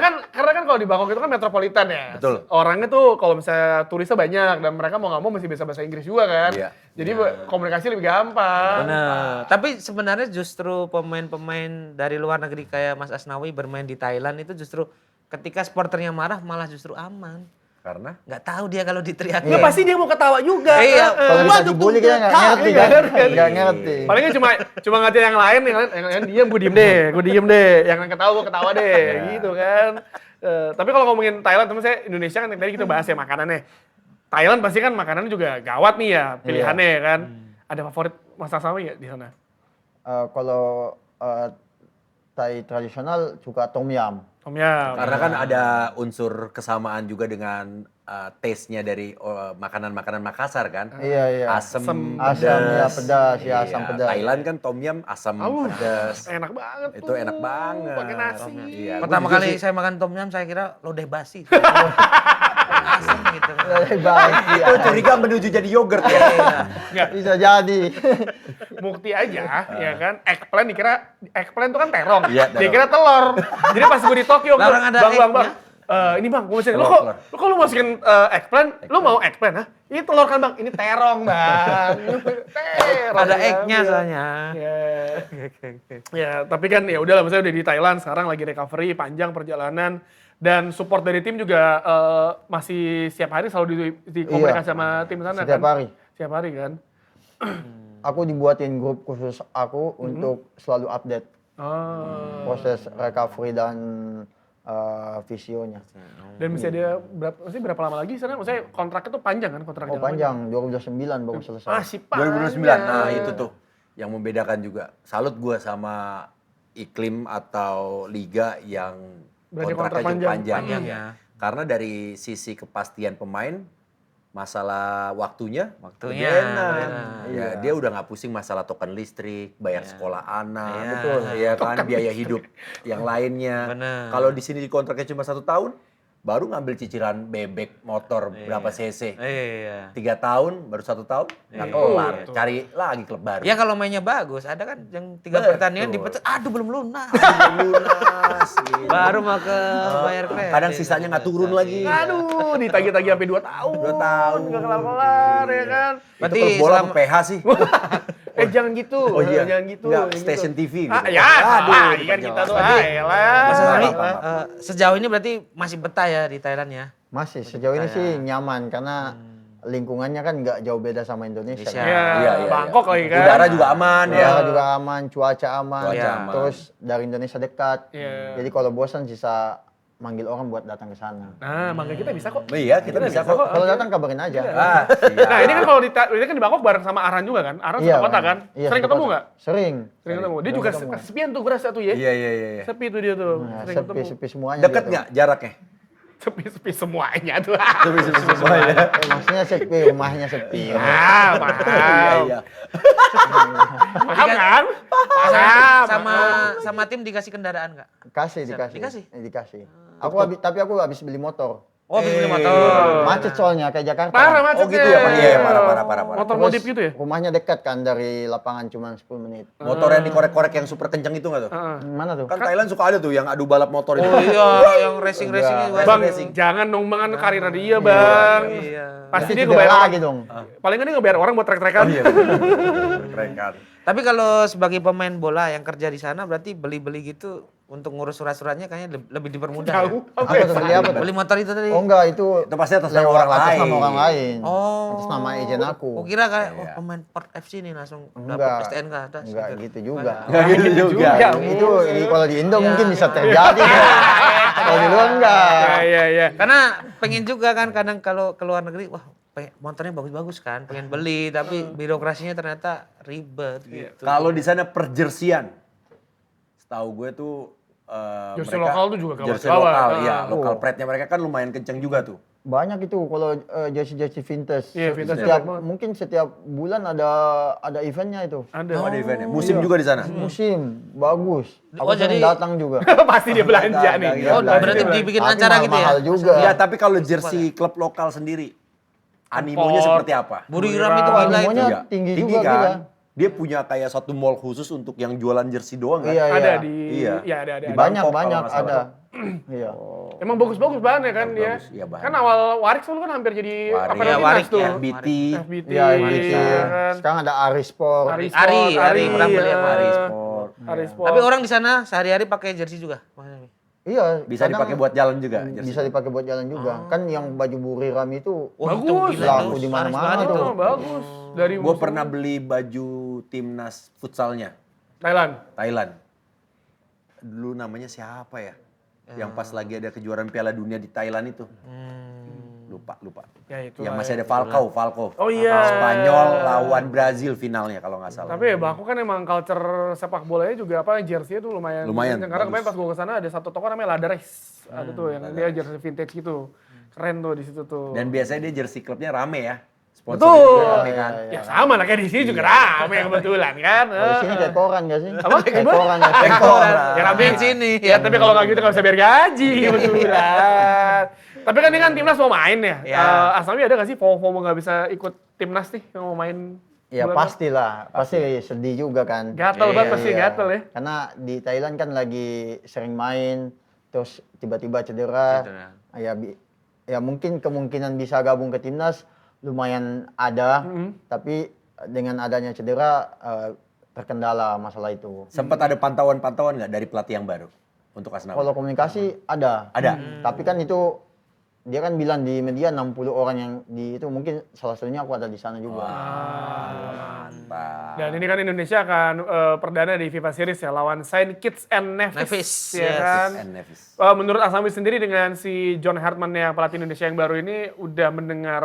kan kalau di Bangkok itu kan metropolitan ya. Betul. Orangnya tuh kalau misalnya turisnya banyak dan mereka mau nggak mau mesti bisa bahasa Inggris juga kan. Iya. Jadi komunikasi lebih gampang. Benar. Tapi sebenarnya justru pemain-pemain dari luar negeri kayak Mas Asnawi bermain di Thailand itu justru ketika supporternya marah malah justru aman. Karena Nggak tahu dia kalau diteriakin. Nggak, pasti dia mau ketawa juga. Iya. Kalau kita dibully kita nggak ngerti kan. Nggak ngerti. Palingnya cuma ngatain yang lain diam, gue diem deh. Yang ketawa gue ketawa deh, gitu kan. Tapi kalau ngomongin Thailand, teman saya Indonesia kan tadi kita bahas ya makanannya. Thailand pasti kan makanannya juga gawat nih ya pilihannya ya kan. Ada favorit Mas Asnawi nggak di sana? Kalau Thai tradisional suka tom yum. Tom yum. Karena kan ada unsur kesamaan juga dengan taste-nya dari makanan-makanan Makassar kan. Iya iya. Asam, Asam ya pedas ya asam Iya, pedas. Thailand kan tom yum asam pedas. Enak banget tuh. Itu enak banget. Pakai nasi. Iya, Pertama gua juga kali sih. saya makan tom yum saya kira lodeh basi. Asam gitu. Baik ya. Itu curiga menuju jadi yogurt ya. Nggak, Bisa jadi. bukti aja ya kan. Eggplant tuh kan terong. Iya, Dia terong. kira telur. Jadi pas gue di Tokyo, Lah, orang ada bang. eggnya. Ini bang, gue masukin. Lo Telur. kok lu masukin eggplant? Lu mau eggplant? Hah? Ini telur kan bang? Ini terong bang. Terong. Ada ya, egg-nya iya. soalnya. Ya. Ya, tapi kan ya udahlah, maksudnya udah di Thailand, sekarang lagi recovery, panjang perjalanan. Dan support dari tim juga masih setiap hari selalu di komunikasi sama tim sana Setiap kan? hari. Setiap hari kan? Aku dibuatin grup khusus aku untuk selalu update Oh. proses recovery dan visionya. Dan bisa dia berapa lama lagi sana? Maksudnya kontraknya tuh panjang kan kontrak Oh jangka panjang, 2009 baru selesai. Masih panjang. 2009. Nah, itu tuh yang membedakan juga. Salut gua sama iklim atau liga yang Berarti kontrak kontraknya cukup panjang. panjang. Panjang ya. Karena dari sisi kepastian pemain masalah waktunya, Waktunya, lebih enak. benar. Ya, dia udah nggak pusing masalah token listrik, bayar sekolah anak, Iya. betul, ya kan, biaya hidup yang lainnya. Benar. Kalau di sini kontraknya cuma 1 tahun, baru ngambil cicilan bebek motor berapa cc. Iya. 3 tahun, baru 1 tahun, nggak Iya. kelar. Cari lagi klub baru. Ya kalau mainnya bagus, ada kan yang 3 Betul. pertandingan dipecat, aduh belum lunas. Lunas, gitu. Baru mau ke bayar kredit. Kadang sisanya nggak turun lagi. Aduh, ditagi-tagi sampai 2 tahun. 2 tahun. Nggak kelar-kelar ya kan. Berarti Itu klub bola selama- apa PH sih? Jangan gitu. Oh iya. Jangan gitu. Nggak, jangan Station gitu. TV gitu. Ya, Aduh, kan kita tuh. jelas. Elah. Mas Sami, Maaf. sejauh ini berarti masih betah ya di Thailand ya? Masih sejauh ini sih nyaman karena lingkungannya kan nggak jauh beda sama Indonesia. Indonesia. Ya, Iya, iya, Bangkok iya. lagi kan. Udara juga aman ya. Udara juga aman, cuaca aman, Cuaca aman. terus dari Indonesia dekat. Iya. Jadi kalau bosan bisa manggil orang buat datang ke sana. Nah, mangga kita bisa kok. Iya, kita bisa kok. Kalau datang kabarin aja. Ah, siap. Nah, ini kan kalau ini kan di Bangkok bareng sama Aran juga kan? Aran satu kota kan? Iya, Sering satu ketemu kota. nggak? Sering. Sering ketemu. Dia juga kesepian tuh berasa tuh ya. Iya, iya, iya. Sepi tuh dia tuh. Nah, Sering ketemu. sepi semuanya. Dekat gitu. nggak jaraknya? Sepi semuanya tuh. Sepi semuanya. Maksudnya sepi, rumahnya sepi. Ah, Iya, paham. iya. Paham kan? Paham. Sama tim dikasih kendaraan nggak? Dikasih. Dikasih? Dikasih. Tapi aku habis beli motor. Oh, beli motor. Macet soalnya kayak Jakarta. Parah Oh macetnya. gitu ya, Pak? Iya, parah. Motor Terus modif gitu ya? Rumahnya dekat kan dari lapangan cuma 10 menit. Motor yang dikorek-korek yang super kenceng itu nggak tuh? Mana tuh? Kan Thailand suka ada tuh yang adu balap motor itu. Oh iya, yang racing-racing itu. Enggak. Bang, Racing. jangan dong bang, kan karir dia bang. Iya. Pasti Nanti dia cedera ngebayar orang. lagi dong. Paling nggak dia ngebayar orang buat trek-trekan. Iya, keren kan. Tapi kalau sebagai pemain bola yang kerja di sana berarti beli-beli gitu untuk ngurus surat-suratnya kayaknya lebih dipermudah. Jauh. Ya? Apa tuh beli apa tuh? Beli motor itu tadi. Oh enggak, itu Itu pasti atas nama lewat orang atas lain. nama orang lain. Oh. Atas nama agent aku. Oh kira kayak pemain Port FC nih langsung Enggak. dapat STNK. Enggak gitu juga. Nggak gitu juga. juga. Itu kalau di Indo Iya, mungkin bisa iya. terjadi. Kalau di luar enggak. Iya. Karena pengen juga kan kadang kalau ke luar negeri, wah motornya bagus-bagus kan, pengen beli tapi birokrasinya ternyata ribet gitu. Kalau di sana perjersian, setahu gue tuh Jersey mereka- lokal tuh juga jersey gawat-gawat. lokal, Ah. iya, lokal pride-nya mereka kan lumayan kenceng juga tuh. Banyak itu kalau jersey vintage. Iya, vintage Setiap banyak banget. mungkin setiap bulan ada eventnya itu. Ada. Oh, ada eventnya. Musim juga di sana. Musim bagus. Oh, Aku sering jadi- datang juga. Pasti dia belanja nih. Iya, Oh, belanja. berarti dibikin Tapi acara gitu ya? mahal juga. Iya, tapi kalau jersey klub lokal sendiri, animonya Import. seperti apa? Buriram itu gila itu. Animonya Iya. tinggi juga, kan? gila. Dia punya kayak satu mall khusus untuk yang jualan jersey doang kan? Iya, Ada iya. di. Iya. Iya ada. Di Banyak Bangkok kalau banyak nggak salah. ada. Iya. Emang bagus-bagus banget ya kan dia. Bagus, iya, banyak. Kan awal Warik dulu kan hampir jadi Warik. apa Iya, namanya Warik, tuh. ya. FBT, FBT. Iya, gitu. Iya kan. Sekarang ada Arisport. Ari Ari Sport, pernah beli sama Ari Sport. Ari Sport. Tapi orang di sana sehari-hari pakai jersey juga. Maksudnya. Iya. Bisa kadang dipakai buat jalan juga. jersey. Bisa dipakai buat jalan juga. Kan yang baju Buriram itu Oh, itu Bagus. gila Laku tuh. di Laris mana-mana banget tuh. Oh, bagus. Dari Gue musim pernah beli baju timnas futsalnya Thailand. Thailand. Dulu namanya siapa ya? Yang pas lagi ada kejuaraan Piala Dunia di Thailand itu. Lupa. Ya itu. Yang masih ada Falcao. Oh iya. Spanyol lawan Brazil finalnya kalau nggak salah. Tapi ya Bangkok kan emang culture sepak bolanya juga apa jersey itu lumayan. Lumayan, Karena kemarin bagus. pas gue kesana ada satu toko namanya Ladares. Ada tuh yang dia jersey vintage gitu. Keren tuh di situ tuh. Dan biasanya dia jersey klubnya rame ya. Betul. Sponsornya rame kan. Ya sama lah kayak di sini juga rame kebetulan kan. Kalau di sini kayak koran gak sih? Apa? Kayak koran ya. Kayak koran. Ya rame Di sini. Ya tapi kalau nggak gitu nggak bisa bayar gaji kebetulan. Tapi kan ini kan timnas mau main ya. Ya. Asami ada nggak sih FOMO nggak bisa ikut timnas nih yang mau main? Ya bulan pastilah, pasti sedih juga kan. Gatel banget Iya, pasti Iya. gatel ya. Karena di Thailand kan lagi sering main, terus tiba-tiba cedera. Ya mungkin kemungkinan bisa gabung ke timnas lumayan ada, tapi dengan adanya cedera terkendala masalah itu. Sempat ada pantauan-pantauan nggak dari pelatih yang baru untuk Asnawi? Kalau komunikasi ada. Ada. Tapi kan itu dia kan bilang di media 60 orang yang di itu mungkin salah satunya aku ada di sana juga. Mantap. Dan ini kan Indonesia akan perdana di FIFA Series ya lawan Saint Kitts and Nevis, Nevis, ya yes. kan. And Nevis. Menurut Asami sendiri dengan si John Hartman yang pelatih Indonesia yang baru ini udah mendengar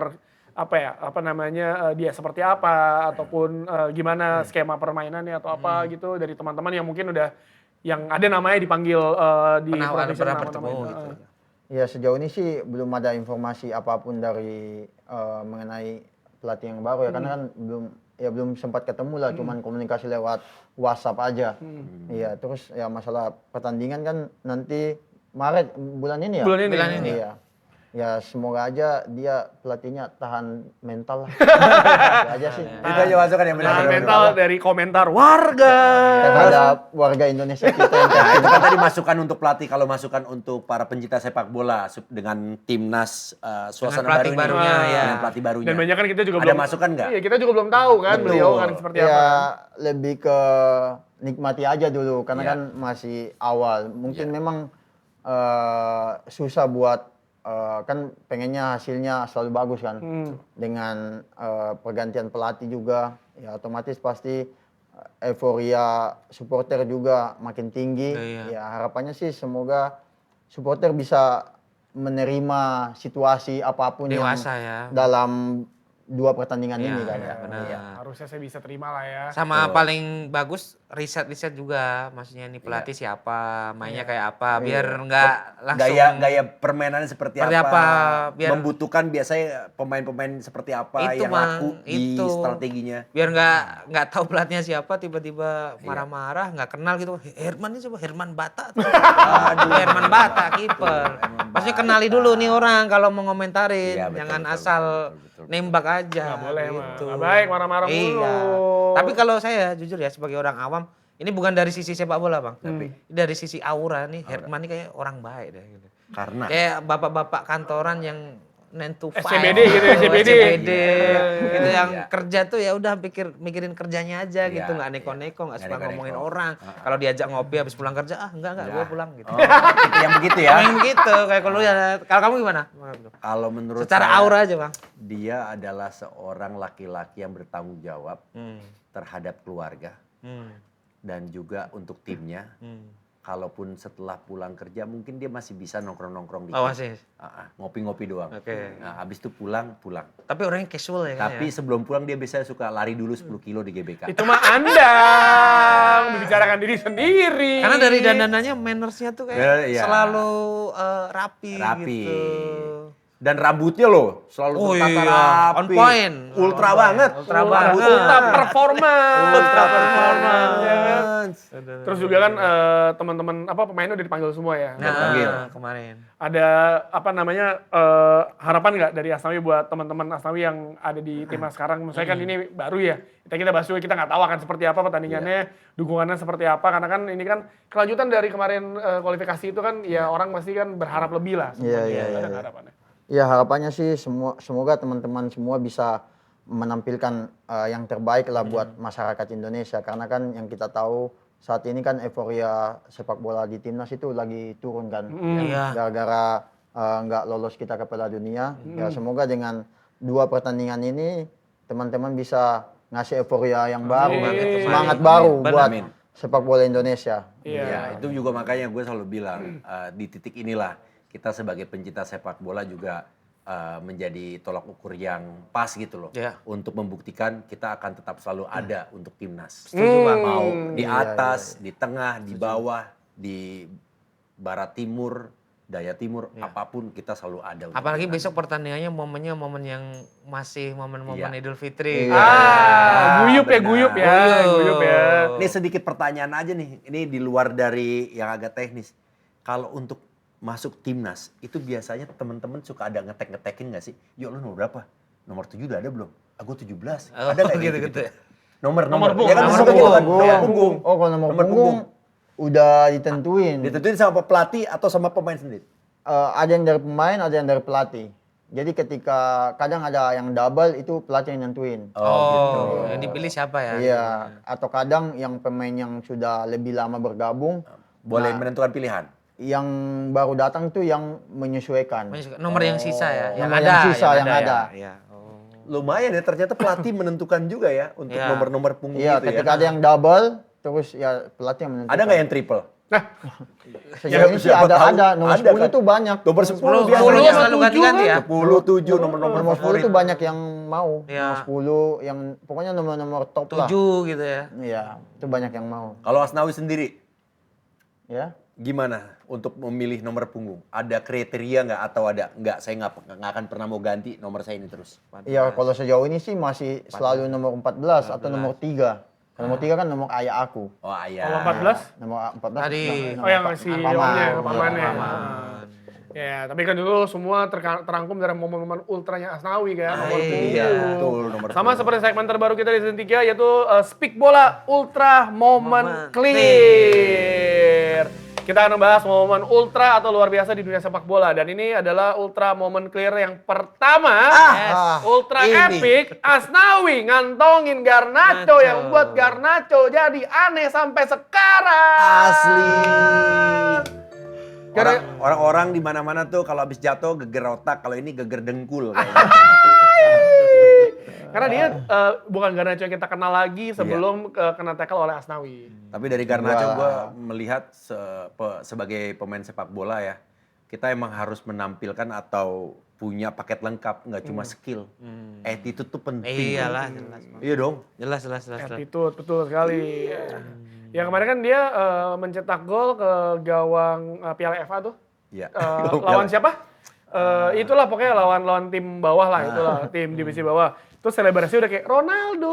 dia seperti apa ataupun gimana skema permainannya atau apa gitu dari teman-teman yang mungkin udah yang ada namanya dipanggil di Pernah provinsi pernah nama-nama bertemu itu. gitu. Ya sejauh ini sih belum ada informasi apapun dari mengenai pelatih yang baru ya, karena kan belum sempat ketemu lah, cuman komunikasi lewat WhatsApp aja. Iya, terus ya masalah pertandingan kan nanti Maret bulan ini ya. Bulan ini. Iya. Ya semoga aja dia pelatihnya tahan mental lah. Itu aja sih. Itu aja masukan yang benar. Nah, mental dari komentar warga. Terhadap warga Indonesia kita yang Nah, itu kan tadi masukan untuk pelatih, kalau masukan untuk para pencinta sepak bola dengan timnas suasana pelatih baru barunya, ini, ya. dengan pelatih barunya. Dan banyak kan kita juga Ada belum. masukan nggak? Iya, kita juga belum tahu kan Betul. beliau kan seperti apa. ya lebih ke nikmati aja dulu karena Iya. kan masih awal. Mungkin memang susah buat kan pengennya hasilnya selalu bagus kan. Dengan pergantian pelatih juga ya otomatis pasti euforia supporter juga makin tinggi. Iya. Ya harapannya sih semoga supporter bisa menerima situasi apapun Dewasa yang ya. dalam 2 pertandingan Iya, ini kan. iya, benar. Ya, harusnya saya bisa terima lah ya. Sama paling bagus riset-riset juga, maksudnya ini pelatih siapa, mainnya kayak apa, biar nggak langsung Gaya permainannya seperti Seperti apa, apa, biar- membutuhkan biasanya pemain-pemain seperti apa Itu, yang Bang, laku di itu. strateginya. biar nggak tahu pelatihnya siapa, tiba-tiba marah-marah, nggak kenal gitu. Herman ini coba Herman Bata tuh. Aduh, Herman Bata kiper. Maksudnya kenali dulu nih orang kalau mau ngomentarin, Iya, betul, jangan betul, asal betul. nembak aja. Nggak boleh, Mas. gitu. Nggak baik marah-marah mulu. Iya. Tapi kalau saya jujur ya sebagai orang awam, ini bukan dari sisi sepak bola bang, tapi dari sisi aura nih, Herman ini kayak orang baik deh. Gitu. Karena Kayak bapak-bapak kantoran yang 9 to 5. SCBD gitu ya, SCBD. Iya. Gitu yang Iya. kerja tuh ya udah mikirin kerjanya aja gitu, Iya, nggak neko-neko, nggak Nggak suka neko-neko. ngomongin orang. Kalau diajak ngopi habis pulang kerja, enggak, gue pulang gitu. oh, tipe yang begitu ya. Main gitu, kayak kalau ya, kalau kamu gimana? Kalau menurut Secara saya, aura aja bang. dia adalah seorang laki-laki yang bertanggung jawab terhadap keluarga dan juga untuk timnya. Kalaupun setelah pulang kerja mungkin dia masih bisa nongkrong-nongkrong dikit. Oh masih. Ngopi-ngopi doang. Oke. Nah, habis itu pulang. Tapi orangnya casual ya kan Tapi ya? sebelum pulang dia biasanya suka lari dulu 10 kilo di GBK. Itu mah Anda membicarakan diri sendiri. Karena dari dandanannya mannersnya tuh kayak Iya. selalu rapi Rapi. gitu. Dan rambutnya loh selalu Oh tertata iya, rapi. on point. Ultra On point. banget. Ultra banget. Ultra performance. Ultra ya kan? performance. Terus juga kan teman-teman pemainnya udah dipanggil semua ya. Panggil. Kemarin. Ada harapan nggak dari Asnawi buat teman-teman Asnawi yang ada di timnas sekarang? Misalnya kan ini baru ya. Kita bahas juga, kita nggak tahu akan seperti apa pertandingannya, dukungannya seperti apa. Karena kan ini kan kelanjutan dari kemarin kualifikasi itu kan ya orang pasti kan berharap lebih lah. Iya. Ada harapannya. Ya harapannya sih semoga teman-teman semua bisa menampilkan yang terbaik lah buat masyarakat Indonesia, karena kan yang kita tahu saat ini kan euforia sepak bola di timnas itu lagi turun kan. Iya. Gara-gara nggak lolos kita ke Piala Dunia. Ya semoga dengan 2 pertandingan ini teman-teman bisa ngasih euforia yang baru, semangat baru Benar. buat Amin. sepak bola Indonesia. Iya. Ya, itu juga makanya gue selalu bilang di titik inilah kita sebagai pencinta sepak bola juga menjadi tolak ukur yang pas gitu loh. Iya. Untuk membuktikan kita akan tetap selalu ada untuk timnas. Setuju bang. Mau di atas, di tengah, di bawah, di barat timur, daya timur, apapun kita selalu ada. untuk Apalagi timnas. besok pertandingannya momennya momen yang masih momen-momen Iya. Idul Fitri. Guyup ya, benar. guyup ya. Guyup ya. Ini sedikit pertanyaan aja nih, ini di luar dari yang agak teknis. Kalau untuk masuk timnas, itu biasanya teman-teman suka ada ngetek-ngetekin nggak sih? Yuk lu nomor berapa? Nomor 7 udah ada belum? Aku 17. Oh, Ada nggak gitu-gitu ya? Nomor punggung, Ya kan nomor suka gitu kan? punggung. Nomor punggung. Oh kalau nomor punggung udah ditentuin. Ditentuin sama pelatih atau sama pemain sendiri? Ada yang dari pemain, ada yang dari pelatih. Jadi ketika kadang ada yang double itu pelatih yang nentuin. Oh, yang dipilih siapa ya? Iya, atau kadang yang pemain yang sudah lebih lama bergabung, Boleh menentukan pilihan. yang baru datang tuh yang menyesuaikan. Nomor yang sisa ya? Nomor yang sisa, yang ada. Ya. Oh. Lumayan ya, ternyata pelatih menentukan juga ya untuk Iya. nomor-nomor punggung Iya, itu ketika ya. ada yang double, terus ya pelatih yang menentukan. Ada nggak yang triple? Sejauh ini sih siapa tahu. ada. Nomor Ada 10 kan? tuh banyak. Nomor 10 biasanya. 10 selalu ganti-ganti ya? 10, 7, nomor-nomor Nomor 10 favorit. tuh banyak yang mau. Iya. Nomor 10, yang pokoknya nomor-nomor top lah. 7 gitu ya? Iya, itu banyak yang mau. Kalau Asnawi sendiri, Ya. gimana untuk memilih nomor punggung? Ada kriteria nggak atau ada nggak? Saya nggak akan pernah mau ganti nomor saya ini terus. Iya, kalau sejauh ini sih masih selalu nomor 14 atau nomor 3. Nomor 3 kan nomor ayah aku. Oh ayah. Kalau 14? Nomor 14. Tadi. Oh yang si Paman. omnya, pamannya. Paman. Ya, tapi kan dulu semua terangkum dari momen-momen ultranya Asnawi kan. Nomor Iya, 7. betul nomor Sama 7. seperti segmen terbaru kita di season 3 yaitu Speak Bola Ultra Moment Moment Clear. Kita akan membahas momen ultra atau luar biasa di dunia sepak bola. Dan ini adalah ultra moment clear yang pertama. Ultra ini. epic. Asnawi ngantongin Garnacho Garnacho. yang membuat Garnacho jadi aneh sampai sekarang. Asli. Karena- Orang-orang di mana-mana tuh kalau habis jatuh geger otak, kalau ini geger dengkul kayaknya. Karena dia bukan Garnacho yang kita kenal lagi sebelum kena tackle oleh Asnawi. Tapi dari Garnacho Wah. gue melihat sebagai pemain sepak bola ya, kita emang harus menampilkan atau punya paket lengkap, nggak cuma skill. Attitude tuh penting. Iyalah, jelas. Iya dong. Jelas. Attitude, betul sekali. Ya kemarin kan dia mencetak gol ke gawang Piala FA tuh. Iya. Lawan siapa? Itulah pokoknya lawan tim bawah lah, itulah tim divisi bawah. Terus selebrasi udah kayak Ronaldo.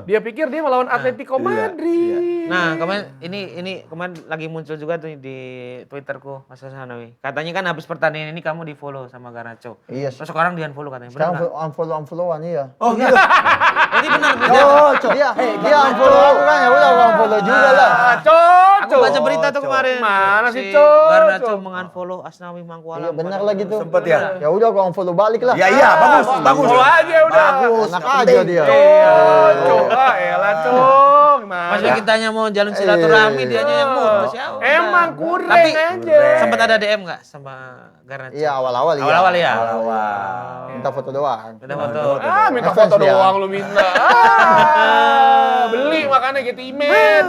Dia pikir dia melawan Atletico Madrid. Nah, kemarin ini kemarin lagi muncul juga tuh di Twitterku Mas Asnawi. Katanya kan habis pertandingan ini kamu di-follow sama Garnacho. Iya. Terus sekarang di-unfollow katanya. Benar Sekarang nggak? unfollowan iya. Oh gitu. Jadi benar. Dia unfollow aku kan ya udah aku unfollow juga lah. Aku baca berita tuh kemarin. Mana sih, Cok? Garnacho mengunfollow Asnawi Mangkualam. Iya benar lagi tuh. Sempet ya? Ya udah aku unfollow balik lah. Ya iya, bagus, bagus. Follow aja udah. Bagus. Enak nggak aja penting. dia. Cok, elah Cok. Pas lagi tanya mau jalin silaturahmi dianya yang mutus ya. udah. Emang kurang Tapi aja. sempat ada DM nggak sama Garnacho? Iya awal-awal iya. Awal-awal ya. Awal. Minta foto doang. Ada foto. Minta Fans foto dia. doang lu minta. Beli makanya gitu email.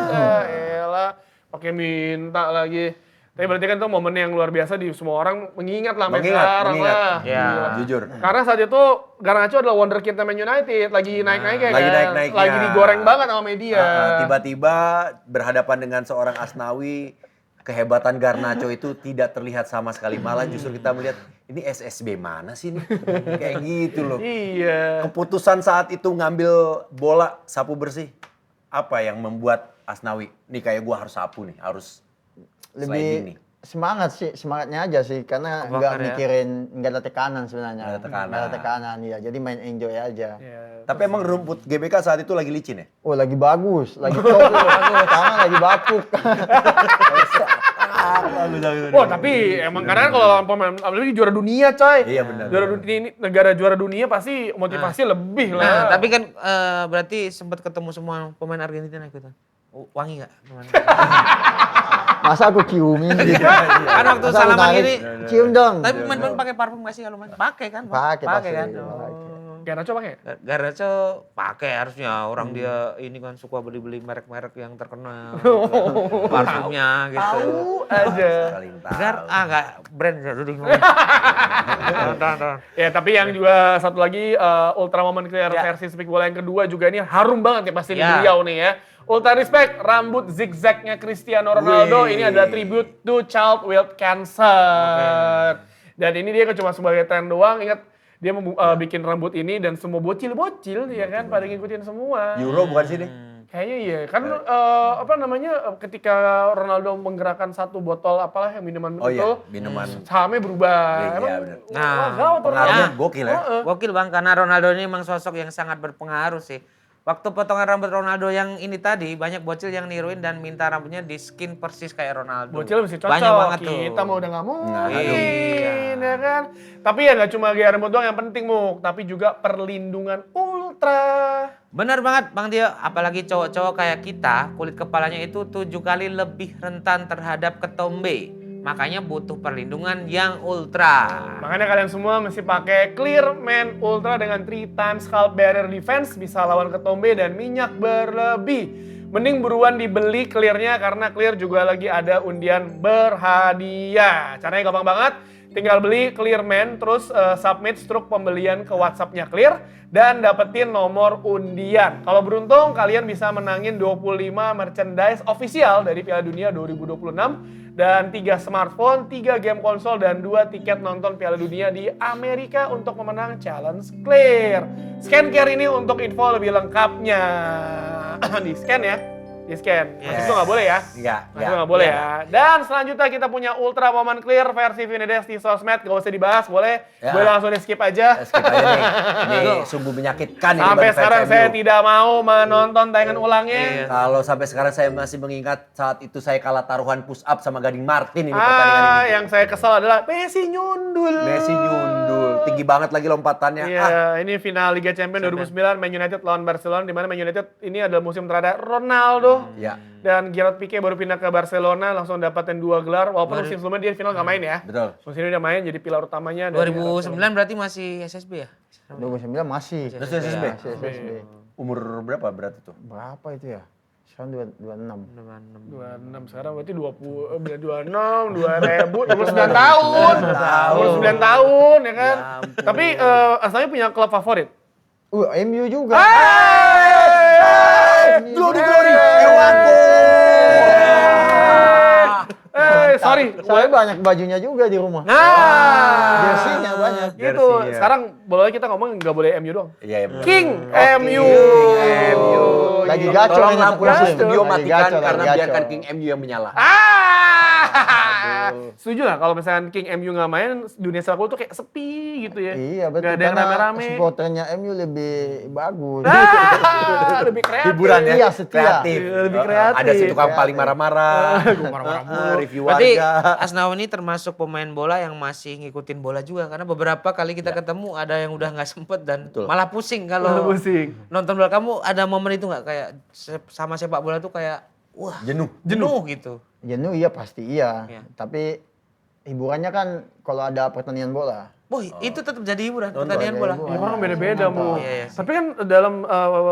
Elah, pakai minta lagi. Tapi berarti kan itu momen yang luar biasa di semua orang mengingat lah sampai Mengingat, sekarang mengingat. lah. Ya. Jujur. Karena saat itu Garnacho adalah wonderkid Man United, lagi naik-naiknya Lagi kan. naik-naiknya. Lagi digoreng banget sama media. Tiba-tiba berhadapan dengan seorang Asnawi, kehebatan Garnacho itu tidak terlihat sama sekali. Malah justru kita melihat ini SSB mana sih nih? Kayak gitu loh. Iya. Keputusan saat itu ngambil bola sapu bersih. Apa yang membuat Asnawi, nih kayak gua harus sapu nih, harus sliding nih. Lebih semangat sih, semangatnya aja sih karena Kebakar nggak ya. mikirin, nggak ada tekanan sebenarnya. Nggak ada tekanan. Nggak ada tekanan, iya. Jadi main enjoy aja. Iya. Tapi emang rumput GBK saat itu lagi licin ya? Oh lagi bagus, lagi top, tangan lagi bapuk. Wah tapi emang kadang kalau lawan pemain apalagi juara dunia coy. Iya, benar. Juara dunia ini negara juara dunia pasti motivasi lebih lah. Nah, tapi kan berarti sempat ketemu semua pemain Argentina ikutan. Wangi nggak? Teman? Masa aku ciumin gitu. Kan waktu Masa aku salaman narik, gini. cium dong. Tapi pemain-pemain pakai parfum nggak sih kalau main? Pakai kan? Pakai pasti. kan? Pakai. Garnacho pakai? Garnacho pakai harusnya. Orang dia ini kan suka beli-beli merek-merek yang terkenal. Parfumnya gitu. Aja. Saling tahu. Nggak brand ya jadi Ya tapi yang juga satu lagi Ultra Moment Clear versi Speak Bola yang kedua juga ini harum banget ya pasti di Ya. beliau nih ya. Ultra respect rambut zigzagnya Cristiano Ronaldo. Wih. Ini adalah tribute to child with cancer. Dan ini dia cuma sebagai tren doang. Ingat dia bikin rambut ini dan semua bocil-bocil ya kan pada ngikutin semua. Euro bukan sih nih? Kayaknya iya, kan apa namanya ketika Ronaldo menggerakkan satu botol apalah yang minuman Oh itu, iya, minuman. sahamnya berubah. Iya, Emang bener. wah, gawat Pengaruhnya Ronaldo. gokil ya. Gokil bang, karena Ronaldo ini memang sosok yang sangat berpengaruh sih. Waktu potongan rambut Ronaldo yang ini tadi, banyak bocil yang niruin dan minta rambutnya di skin persis kayak Ronaldo. Bocil mesti cocok, Banyak banget tuh. kita mau udah nggak mungkin, Iya. ya kan. Tapi ya nggak cuma gaya rambut doang yang penting Muk, tapi juga perlindungan ultra. Bener banget Bang Dio, apalagi cowok-cowok kayak kita, kulit kepalanya itu 7 kali lebih rentan terhadap ketombe. Makanya butuh perlindungan yang ultra. Makanya kalian semua mesti pakai Clear Man Ultra dengan 3 times scalp barrier defense, bisa lawan ketombe dan minyak berlebih. Mending buruan dibeli Clearnya karena Clear juga lagi ada undian berhadiah. Caranya gampang banget. tinggal beli Clearman, terus submit struk pembelian ke WhatsApp-nya Clear, dan dapetin nomor undian. Kalau beruntung, kalian bisa menangin 25 merchandise official dari Piala Dunia 2026, dan 3 smartphone, 3 game konsol, dan 2 tiket nonton Piala Dunia di Amerika untuk memenang challenge Clear. Scan QR ini untuk info lebih lengkapnya. Di scan ya. Di scan. Masih itu nggak boleh ya? Enggak. Masih nggak boleh ya. Dan selanjutnya kita punya Ultra Moment Clear versi Vinides di sosmed. Gak usah dibahas, boleh? Ya. Boleh langsung di skip aja. Skip aja nih. Ini sungguh menyakitkan ini Sampai bagi fans sekarang MU. saya tidak mau menonton tayangan ulangnya. Kalau sampai sekarang saya masih mengingat saat itu saya kalah taruhan push up sama Gading Martin ini pertandingan ini. Yang saya kesel adalah Messi nyundul. Messi nyundul, tinggi banget lagi lompatannya. Iya, ini final Liga Champions 2009 Man United lawan Barcelona, di mana Man United ini adalah musim terakhir Ronaldo. Ya, Dan Gerard Pique baru pindah ke Barcelona, langsung dapatin 2 gelar. Walaupun musim sebelumnya dia final nggak main ya. betul. Musim ini udah main jadi pilar utamanya. dari 2009 berarti masih SSB ya? 2009 masih. Terus SSB? Masih SSB. Umur berapa berat itu? Berapa itu ya? Sekarang 26. 26 sekarang berarti 26, 2000, umur 9 tahun. Umur 9 tahun ya kan. Tapi asalnya punya klub favorit. MU juga. Glory, Ewanto. Sorry. Saya banyak bajunya juga di rumah. Nah, Jersey-nya banyak. gitu. Jersey-nya. Sekarang boleh kita ngomong nggak boleh MU doang. Iya, ya, benar. King MU. MU. Lagi gacor Tolong ini lampu-lampu Muslim. studio Lagi matikan gacor, karena lagi biarkan gacor. King MU yang menyala. Setuju lah kalau misalkan King MU nggak main, dunia sepak bola tuh kayak sepi gitu ya. Iya betul, Nggak ada yang karena rame-rame. supporternya MU lebih bagus. Lebih kreatif. Hiburan ya, Iya, setia. kreatif. Iya, lebih kreatif. Ada si tukang paling marah-marah. Gue marah-marah mulu. Review Berarti warga. Asnawi ini termasuk pemain bola yang masih ngikutin bola juga. Karena beberapa kali kita ketemu ada yang udah nggak sempet dan Betul. malah pusing Malah kalau pusing. nonton bola. Kamu ada momen itu nggak kayak sama sepak bola tuh kayak wah Jenuh. gitu. Jenuh iya pasti iya. Iya. Tapi hiburannya kan kalau ada pertandingan bola. Wah itu tetap jadi hiburan Nonton. pertandingan bola. Ya, orang beda-beda mu. Iya, iya. Tapi kan dalam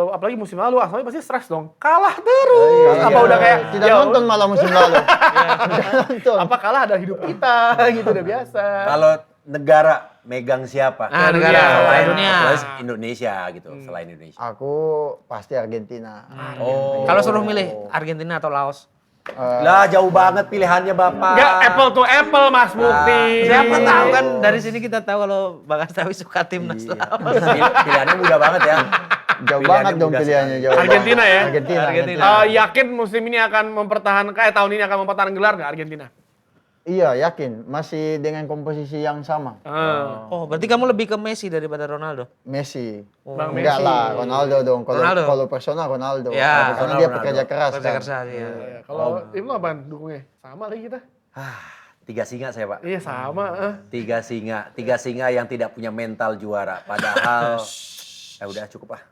apalagi musim lalu Arsenal pasti stres dong. Kalah terus. Apa udah kayak Tidak ya, nonton malah musim lalu. Tidak nonton. apa kalah ada hidup kita gitu udah biasa. Kalau negara megang siapa? Ah, negara, selain dunia. selain Indonesia gitu, selain Indonesia. Aku pasti Argentina. Oh. Kalau suruh milih Argentina atau Laos? Lah jauh banget pilihannya Bapak. Enggak apple to apple Mas Mukti. Siapa tahu kan dari sini kita tahu kalau Bang Astawi suka timnas Laos. Pilihannya mudah banget ya. Jauh Pilihannya banget dong mudah pilihannya sekali. jauh. Argentina banget. ya? Argentina. Argentina. Yakin musim ini akan mempertahankan tahun ini akan mempertahankan gelar nggak Argentina? Iya yakin masih dengan komposisi yang sama. Oh, berarti kamu lebih ke Messi daripada Ronaldo? Messi. Bang Enggak Messi. lah, Ronaldo dong. Kalau Ronaldo. kalau personal Ronaldo. Ya, Karena dia Ronaldo. pekerja keras Kerja kan. kerja ya. Ya, kalau itu apaan dukungnya? Sama lagi kita. Tiga singa saya Pak. Iya sama. Tiga singa yang tidak punya mental juara. Padahal, udah cukup ah.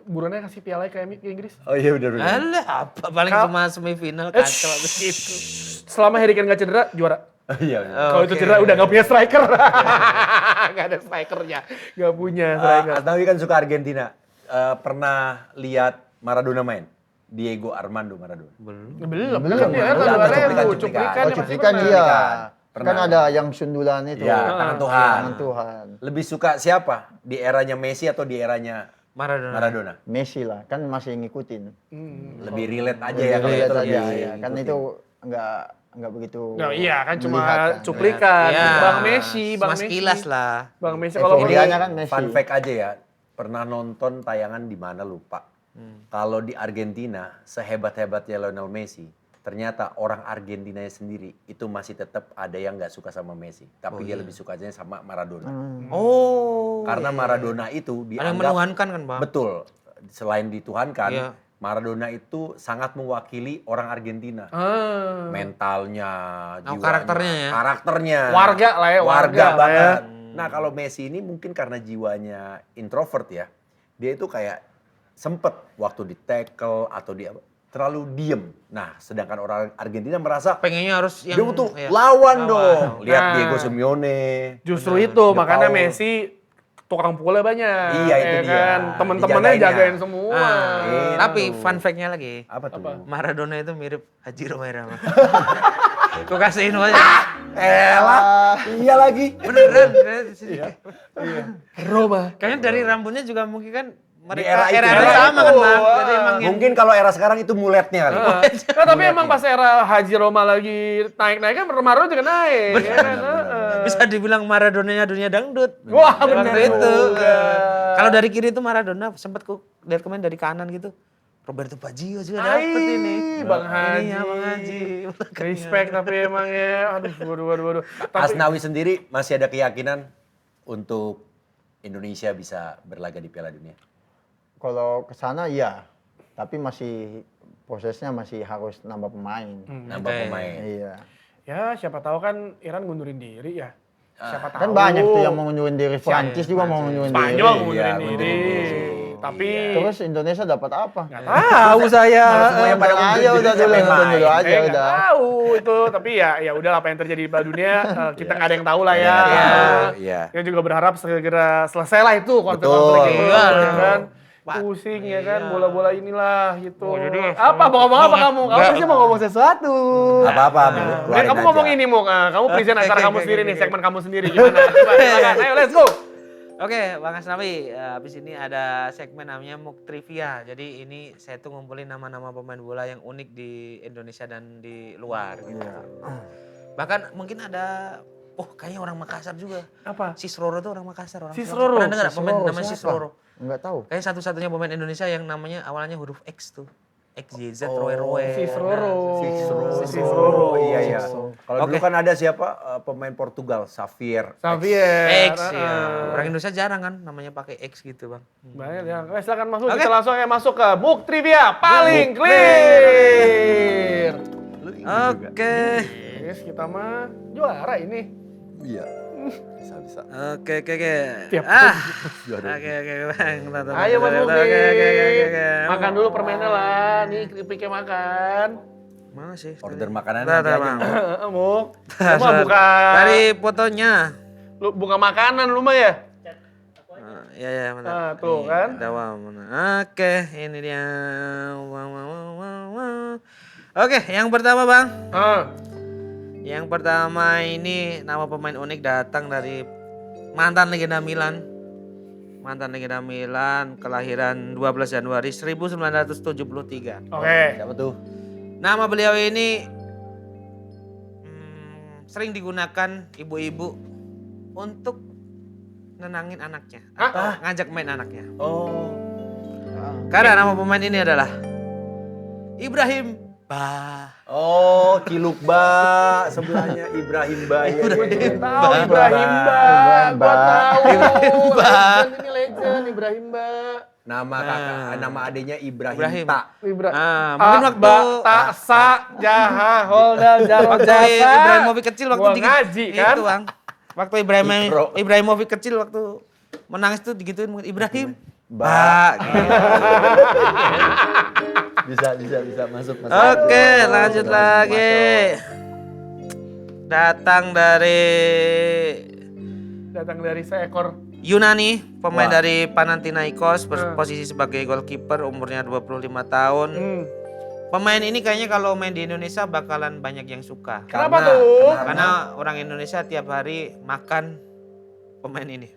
Buruannya kasih piala ke Inggris. Oh iya benar. Alah, apa paling cuma semifinal kacau begitu. Selama Harry Kane nggak cedera, juara. Oh iya. Kalau itu cedera udah nggak punya striker. Nggak ada strikernya. Nggak punya striker. Asnawi kan suka Argentina. Pernah lihat Maradona main? Diego Armando Maradona. Belum. Belum. Ya, Belum. tahun 2000, Cuplikan. cuplikan. Oh cuplikan iya. Pernah. Kan ada yang sundulan itu. Iya, tangan Tuhan. Tangan Tuhan. Lebih suka siapa? Di eranya Messi atau di eranya Maradona. Maradona? Messi lah, kan masih ngikutin. Lebih relate aja ya kalau Lihat itu aja, lebih ya. Kan ngikutin. itu nggak begitu. Nah, iya kan cuma melihat kan. cuplikan. Iya. Bang Messi, Bang Cuma Messi. sekilas lah. Bang Messi kalau Ini Pilihannya kan Messi. fun fact aja ya. Pernah nonton tayangan di mana lupa. Kalau di Argentina sehebat-hebatnya Lionel Messi, ternyata orang Argentinanya sendiri itu masih tetap ada yang nggak suka sama Messi, tapi dia lebih suka aja sama Maradona. Oh. Karena Maradona itu Ada yang dianggap menuhankan kan, Bang? betul. Selain dituhankan, Iya. Maradona itu sangat mewakili orang Argentina. Mentalnya, Oh, jiwanya, karakternya ya? karakternya. Warga lah ya, warga lah ya. banget. Nah kalau Messi ini mungkin karena jiwanya introvert ya, dia itu kayak sempet waktu di tackle atau dia terlalu diem. Nah sedangkan orang Argentina merasa Pengennya harus yang dia butuh iya. lawan dong. Lihat Nah. Diego Simeone. Justru itu De makanya Paul. Messi tukang pukulnya banyak. Iya, itu ya dia. kan. Temen-temennya Dijagainnya. jagain semua. Ah, Gitu. tapi fun fact-nya lagi. Apa tuh? Maradona itu mirip Haji Romaira. Bang. Gue kasihin aja. Elah, iya lagi. Beneran. Di sini. Roma. Kayaknya dari rambutnya juga mungkin kan era mereka itu. era Era sama kan itu. Bang. Jadi emang yang Mungkin kalau era sekarang itu muletnya kali. Nah, tapi emang pas era Haji Roma lagi naik-naik kan Maradona juga naik. Ya kan? bisa dibilang Maradonanya dunia dangdut. Wah, Waktu bener itu. juga. Kalau dari kiri itu Maradona, sempat ku lihat komen dari kanan gitu. Roberto Baggio juga dapet ini. Bang Haji. Iya, Bang Haji. Respect tapi emang ya. Aduh, waduh. Tapi, Asnawi sendiri masih ada keyakinan untuk Indonesia bisa berlaga di Piala Dunia. Kalau ke sana iya, tapi masih prosesnya masih harus nambah pemain. Nambah Oke. pemain. Iya. ya siapa tahu kan Iran ngundurin diri ya. Siapa tahu. Kan banyak tuh yang mau ngundurin diri. Prancis juga mau ngundurin diri. Spanyol ngundurin Iya, diri. ngundurin diri. Tapi Terus Indonesia dapat apa? nggak tahu saya. Semua yang pada Nonton ngundurin aja diri udah siapa dulu, yang nonton main? dulu aja Nggak udah. tahu itu, tapi ya udah apa yang terjadi di Piala Dunia kita nggak ada yang tahu lah ya. Iya. Kita juga berharap segera selesai lah itu konflik Betul. itu, Iya. ya kan. Pak. Pusing ya kan bola-bola inilah gitu. Oh, jadi- Apa mau ngomong apa kamu? Kamu pasti mau ngomong sesuatu. Apa-apa, Biar keluarin kamu aja. ngomong ini mau, kamu present Oke, acara oke, kamu oke, sendiri oke, nih, oke. segmen kamu sendiri gimana? Coba silakan, ayo let's go. Oke, Bang Asnawi, habis ini ada segmen namanya Muk Trivia. Jadi ini saya tuh ngumpulin nama-nama pemain bola yang unik di Indonesia dan di luar gitu. Bahkan mungkin ada kayaknya orang Makassar juga. Apa? Sisroro tuh orang Makassar. Orang Sisroro? Pernah dengar nggak pemain Sisroro namanya siapa? Sisroro? Enggak tahu. Kayaknya satu-satunya pemain Indonesia yang namanya awalnya huruf X tuh. XYZ, Roe. Sisroro. Sisroro. Iya, iya. Kalau Oke. dulu kan ada siapa pemain Portugal, Xavier. Xavier. X ya. Orang Indonesia jarang kan namanya pakai X gitu, Bang. Banyak ya. Silakan masuk, Oke. kita langsung masuk ke Muk Trivia paling clear. Oke. Yes, kita mah juara ini. Iya. Bisa. Oke. Tiap Oke, Bang. Ayo Mas Muki. Oke. Makan dulu permennya lah. Nih keripiknya makan. Mana sih? Order makanan Bentar, nanti aja. Bang. Muk. Lu mah buka Dari fotonya. lu buka makanan lu mah ya? Iya, bentar. Nah, tuh kan. Ada mana? Oke, ini dia. Oke, yang pertama, Bang. Ah, Yang pertama ini nama pemain unik datang dari mantan legenda Milan. Mantan legenda Milan, kelahiran 12 Januari 1973. oke. Siapa tuh? Nama beliau ini sering digunakan ibu-ibu untuk nenangin anaknya atau ngajak main anaknya. Oh. Karena nama pemain ini adalah Ibrahim Bah. Oh, Cilukba, sebelahnya Ibrahim Ba. Iya, iya, iya. Tahu Ibrahim Ba. Gua tahu. Legend ini legend Ibrahim Ba. Nama kakak, nama adanya Ibrahim, Ibrahim. Ta. Mungkin waktu Ta Sa Jaha Holda Jarot waktu Jasa. Ibrahimovic kecil waktu Gua ngaji kan. Itu, Bang. Waktu Ibrahimovic kecil waktu menangis tuh digituin Ibrahim Ba. Bisa masuk. Oke, lanjut lagi. Datang dari seekor. Yunani, pemain Wah. dari Panathinaikos, berposisi sebagai goalkeeper, umurnya 25 tahun. Pemain ini kayaknya kalau main di Indonesia bakalan banyak yang suka. Kenapa tuh? Karena orang Indonesia tiap hari makan pemain ini.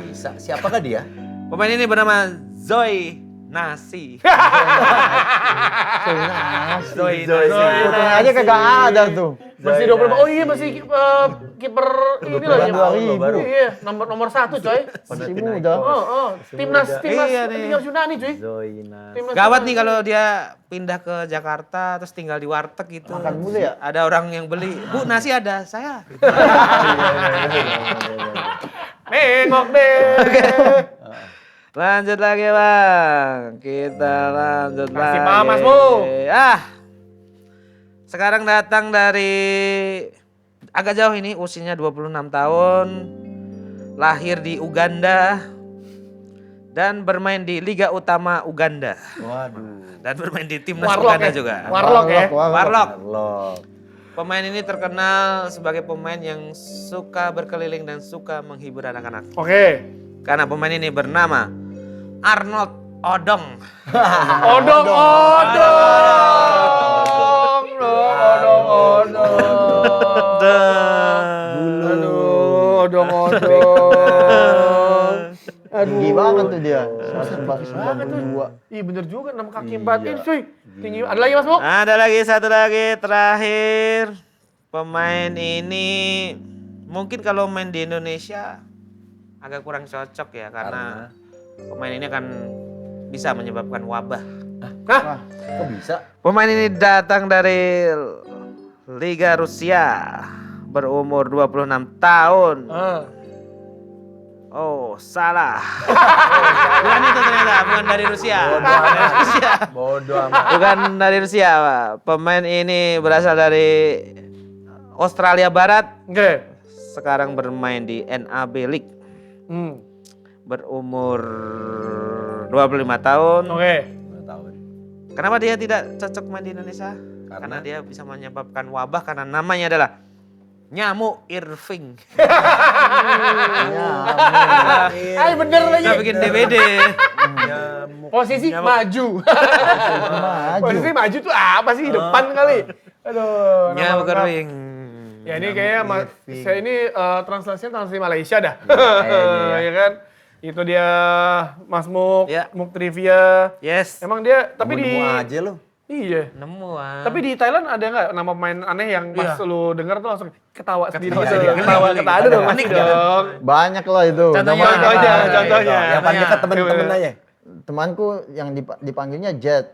Bisa. Siapakah dia? Pemain ini bernama Zoe Nasi. Zoe Nasi. Fotonya aja kagak ada tuh. Masih 20. Oh iya masih kiper ini loh ya. baru. Iya, nomor 1 coy. Masih muda. Timnas Iya nih. Timnas Yunani cuy. Zoina. Timnas Gawat Yunani. nih kalau dia pindah ke Jakarta terus tinggal di warteg gitu. Makan mulu ya? Ada orang yang beli, "Bu, nasi ada, saya." Nengok deh. Lanjut lagi, Bang. Kita lanjut Kasih lagi. paham, Mas Bu. Sekarang datang dari agak jauh ini, usianya 26 tahun. Lahir di Uganda dan bermain di Liga Utama Uganda. Waduh. Dan bermain di timnas Warlock Uganda ya? juga. Warlock ya. Warlock. Loh. Pemain ini terkenal sebagai pemain yang suka berkeliling dan suka menghibur anak-anak. Oke. Karena pemain ini bernama Arnold Odong. Odong. banget tuh dia. Banget tuh. 192. Ih bener juga 6 kaki 4 inch cuy. Tinggi. Ada lagi Mas Muk? Ada lagi satu lagi terakhir. Pemain ini mungkin kalau main di Indonesia agak kurang cocok ya karena pemain ini akan bisa menyebabkan wabah. Hah? Kok bisa? Pemain ini datang dari Liga Rusia, berumur 26 tahun. Oh, salah. Bukan itu ternyata, bukan dari Rusia. Bodoh amat. Bukan dari Rusia, Pak. Pemain ini berasal dari Australia Barat. Oke. Sekarang bermain di NAB League. Hmm. Berumur 25 tahun. Oke. 2 tahun. Kenapa dia tidak cocok main di Indonesia? Karena dia bisa menyebabkan wabah karena namanya adalah nyamuk Irving. Ay bener lagi. Kita bikin DVD. Nyamuk. Posisi maju. Maju. Posisi maju tuh apa sih? Depan kali. Aduh. nama Nyamuk lengkap. Irving. Ya ini kayaknya saya ini translasinya translasi Malaysia dah. Kayaknya Ya kan? Itu dia Mas Muk, Ya. Muk Trivia. Yes. Emang dia tapi di Nemu aja lo. iya. Nemu ah. Tapi di Thailand ada nggak nama pemain aneh yang pas lu denger tuh langsung ketawa sendiri Ketawa gitu. sendiri. Ketawa Unik, ada dong, unik. pasti dong. Banyak lah itu. Contohnya Namanya Contohnya, apa? contohnya. Yang paling dekat temen-temen aja. Temanku yang dipanggilnya Jet.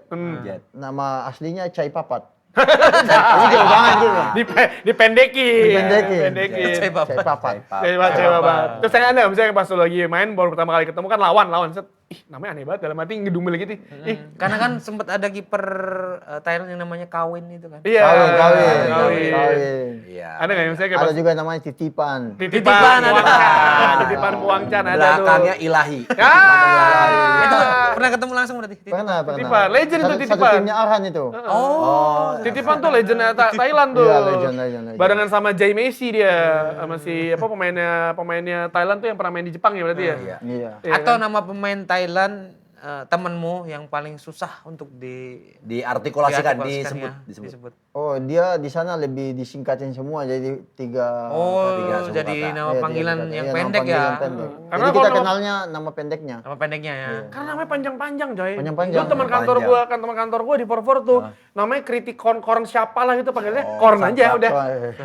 Jet. Nama aslinya Cai Papat. Ini jauh banget gitu. Dipendekin. Dipendekin. Cai Papat. Cai Papat. Coba banget. Terus saya ada misalnya pas lu lagi main baru pertama kali ketemu kan lawan set. Ih, namanya aneh banget dalam hati ngedumel gitu. Ih, Karena kan sempat ada kiper Thailand yang namanya Kawin itu kan. iya. Kawin. Iya. Ada nggak yang misalnya kayak Ada pas juga namanya Titipan. titipan ada. titipan Puang Chan ada tuh. Belakangnya Ilahi. Itu Ah. pernah ketemu langsung berarti? Pernah. Titipan, legend tuh Satu Titipan. timnya Arhan itu. Oh. Titipan tuh legend Thailand tuh. Iya, legend. Barengan sama Jai Messi dia, sama si apa pemainnya Thailand tuh yang pernah main di Jepang ya berarti ya. Iya. Iya. Iya Atau kan? nama pemain Thailand temenmu yang paling susah untuk Diartikulasikan, diartikulasikan, disebut. Oh, dia di sana lebih disingkatin semua jadi tiga. Oh, tiga semua jadi kata. nama Iya, panggilan tiga kata. yang Iya, nama pendek panggilan ya. pendek. Karena Jadi kita kalau- kenalnya nama pendeknya. Nama pendeknya ya. Karena namanya panjang-panjang, Coy. Panjang-panjang. Itu teman kantor Panjang. gua, kan teman kantor gua di Forward tuh. Namanya kritik korn siapa lah gitu panggilnya. Korn aja udah.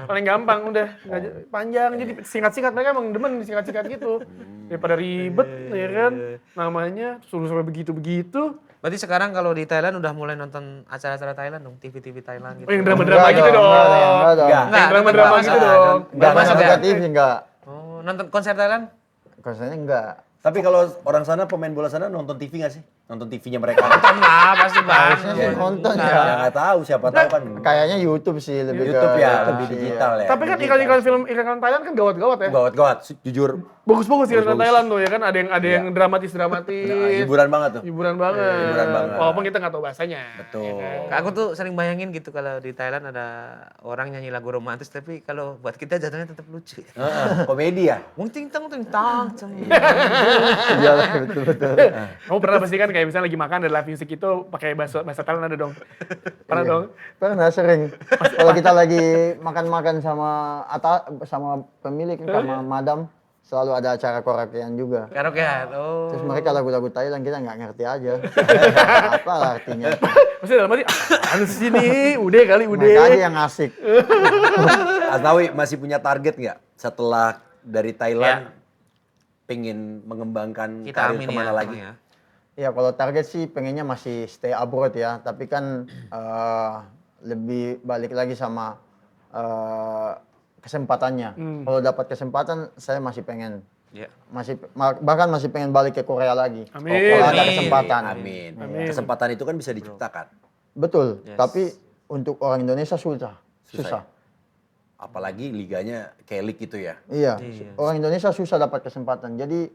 Paling gampang udah. Nggak panjang jadi singkat-singkat mereka emang demen singkat-singkat gitu. Daripada ribet ya kan. Namanya suruh sampai begitu-begitu. Berarti sekarang kalau di Thailand udah mulai nonton acara-acara Thailand dong, TV-TV Thailand gitu. Oh, yang drama-drama gitu dong. Enggak. Yang drama-drama nonton gitu masa. dong. Enggak Masuk masuk ya? ke TV enggak. Oh, nonton konser Thailand? Konsernya enggak. Tapi kalau orang sana, pemain bola sana nonton TV nggak sih? Nonton TV-nya mereka? Nonton lah, pasti Harusnya banget. sih nonton Ya ya. nggak tahu, siapa tahu kan. Kayaknya YouTube sih lebih YouTube ke ya, YouTube, lebih iya. digital ya. Tapi kan iklan-iklan film iklan Thailand kan gawat-gawat ya. Gawat-gawat, jujur. Bagus-bagus iklan Bagus. Thailand tuh ya kan ada yang dramatis-dramatis. Nah, hiburan banget tuh. Hiburan banget. Hiburan banget. Walaupun kita nggak tahu bahasanya. Betul. Aku tuh sering bayangin gitu kalau di Thailand ada orang nyanyi lagu romantis tapi kalau buat kita jatuhnya tetap lucu. Komedi ya? Wong ting tang ting tang. Iya lah, betul. Kamu pernah pasti kan kayak misalnya lagi makan ada live music itu pakai bahasa Thailand ada dong. Pernah dong. Pernah sering. Kalau kita lagi makan-makan sama pemilik sama madam, selalu ada acara karaokean juga. Karaokean. Oh. Terus mereka lagu-lagu Thailand kita nggak ngerti aja. Apa lah artinya? Maksudnya dalam arti, harus sini, udah kali, Mereka aja udah. yang asik. Asnawi masih punya target nggak setelah dari Thailand pengen mengembangkan Kita karir amin kemana ya. lagi? Ya. Ya kalau target sih pengennya masih stay abroad ya. Tapi kan lebih balik lagi sama kesempatannya. Kalau dapat kesempatan saya masih pengen. Ya. Bahkan masih pengen balik ke Korea lagi. Amin. Kalau ada Amin. kesempatan. Amin. Amin. Kesempatan itu kan bisa diciptakan. Betul. Yes. Tapi untuk orang Indonesia susah. Susah. Apalagi liganya K-League gitu ya. Iya. Iya. Orang Indonesia susah dapat kesempatan. Jadi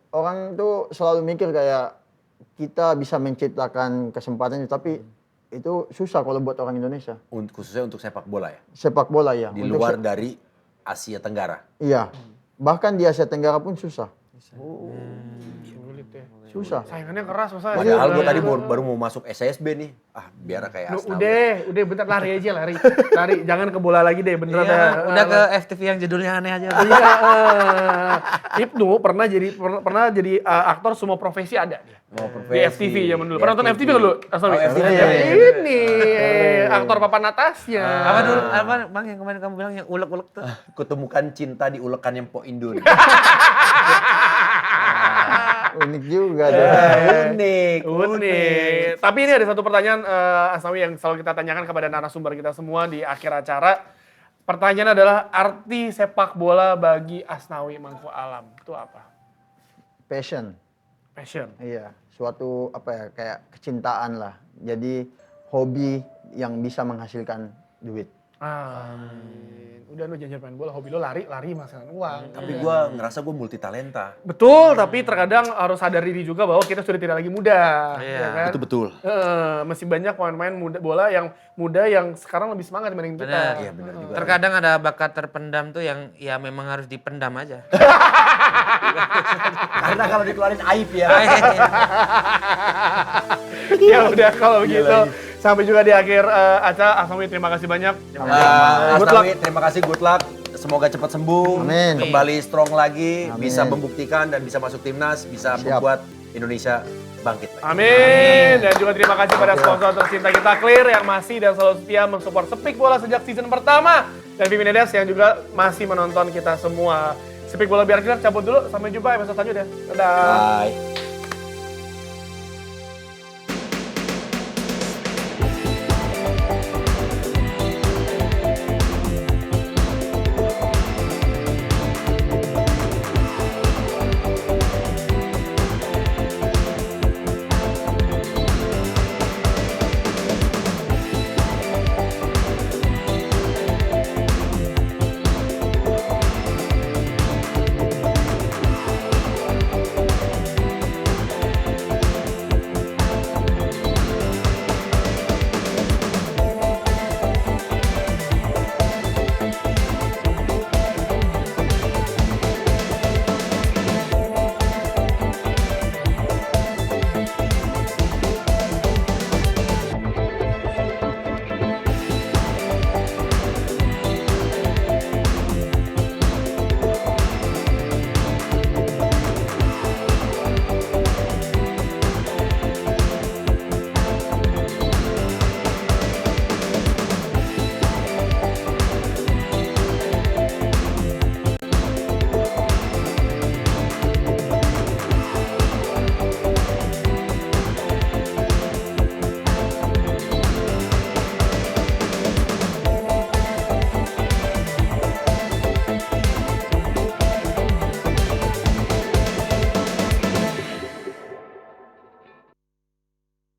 orang tuh selalu mikir kayak kita bisa menciptakan kesempatan tapi itu susah kalau buat orang Indonesia. Khususnya untuk sepak bola ya. Sepak bola ya. Di Untuk luar dari Asia Tenggara. Iya. Bahkan di Asia Tenggara pun susah. Sulit ya. Susah. Saingannya keras, susah. Padahal gue tadi baru mau masuk SSB nih. Biar kayak Asnawi. Udah bentar lari aja, lari. Jangan ke bola lagi deh, bener Iya, dah. udah ke FTV yang judulnya aneh aja. Iya, Ibnu pernah jadi aktor semua profesi ada dia. Di FTV zaman dulu. Pernah nonton FTV nggak dulu? Asnawi? Oh, FTV. Ini aktor papan atasnya. Apa dulu, apa Bang yang kemarin kamu bilang yang ulek-ulek tuh? Kutemukan cinta di ulekan yang Po Indun. Unik juga deh. Unik. Tapi ini ada satu pertanyaan Asnawi yang selalu kita tanyakan kepada narasumber kita semua di akhir acara. Pertanyaan adalah arti sepak bola bagi Asnawi Mangku Alam itu apa? Passion. Passion. Iya, suatu apa ya kayak kecintaan lah. Jadi hobi yang bisa menghasilkan duit. Udah lu jangan main bola, hobi lu lari menghasilkan uang. Tapi gue ngerasa gue multi talenta. Betul, tapi terkadang harus sadar diri juga bahwa kita sudah tidak lagi muda. Iya. Ya kan? Itu betul. Masih banyak pemain-pemain bola yang muda yang sekarang lebih semangat dibanding kita. Benar. Iya benar juga. Terkadang ada bakat terpendam tuh yang ya memang harus dipendam aja. Karena kalau dikeluarin aib ya. Ya udah kalau begitu. Sampai juga di akhir acara. Asnawi terima kasih banyak. Good luck. Asnawi, terima kasih, good luck. Semoga cepat sembuh, Amin. kembali strong lagi, Amin. bisa membuktikan dan bisa masuk timnas, bisa Siap. membuat Indonesia bangkit lagi. Amin. Dan juga terima kasih pada sponsor tercinta kita Clear yang masih dan selalu setia mensupport Speak Bola sejak season pertama. Dan Vivi Nedes yang juga masih menonton kita semua. Speak Bola biar Clear cabut dulu. Sampai jumpa episode selanjutnya. Dadah. Bye.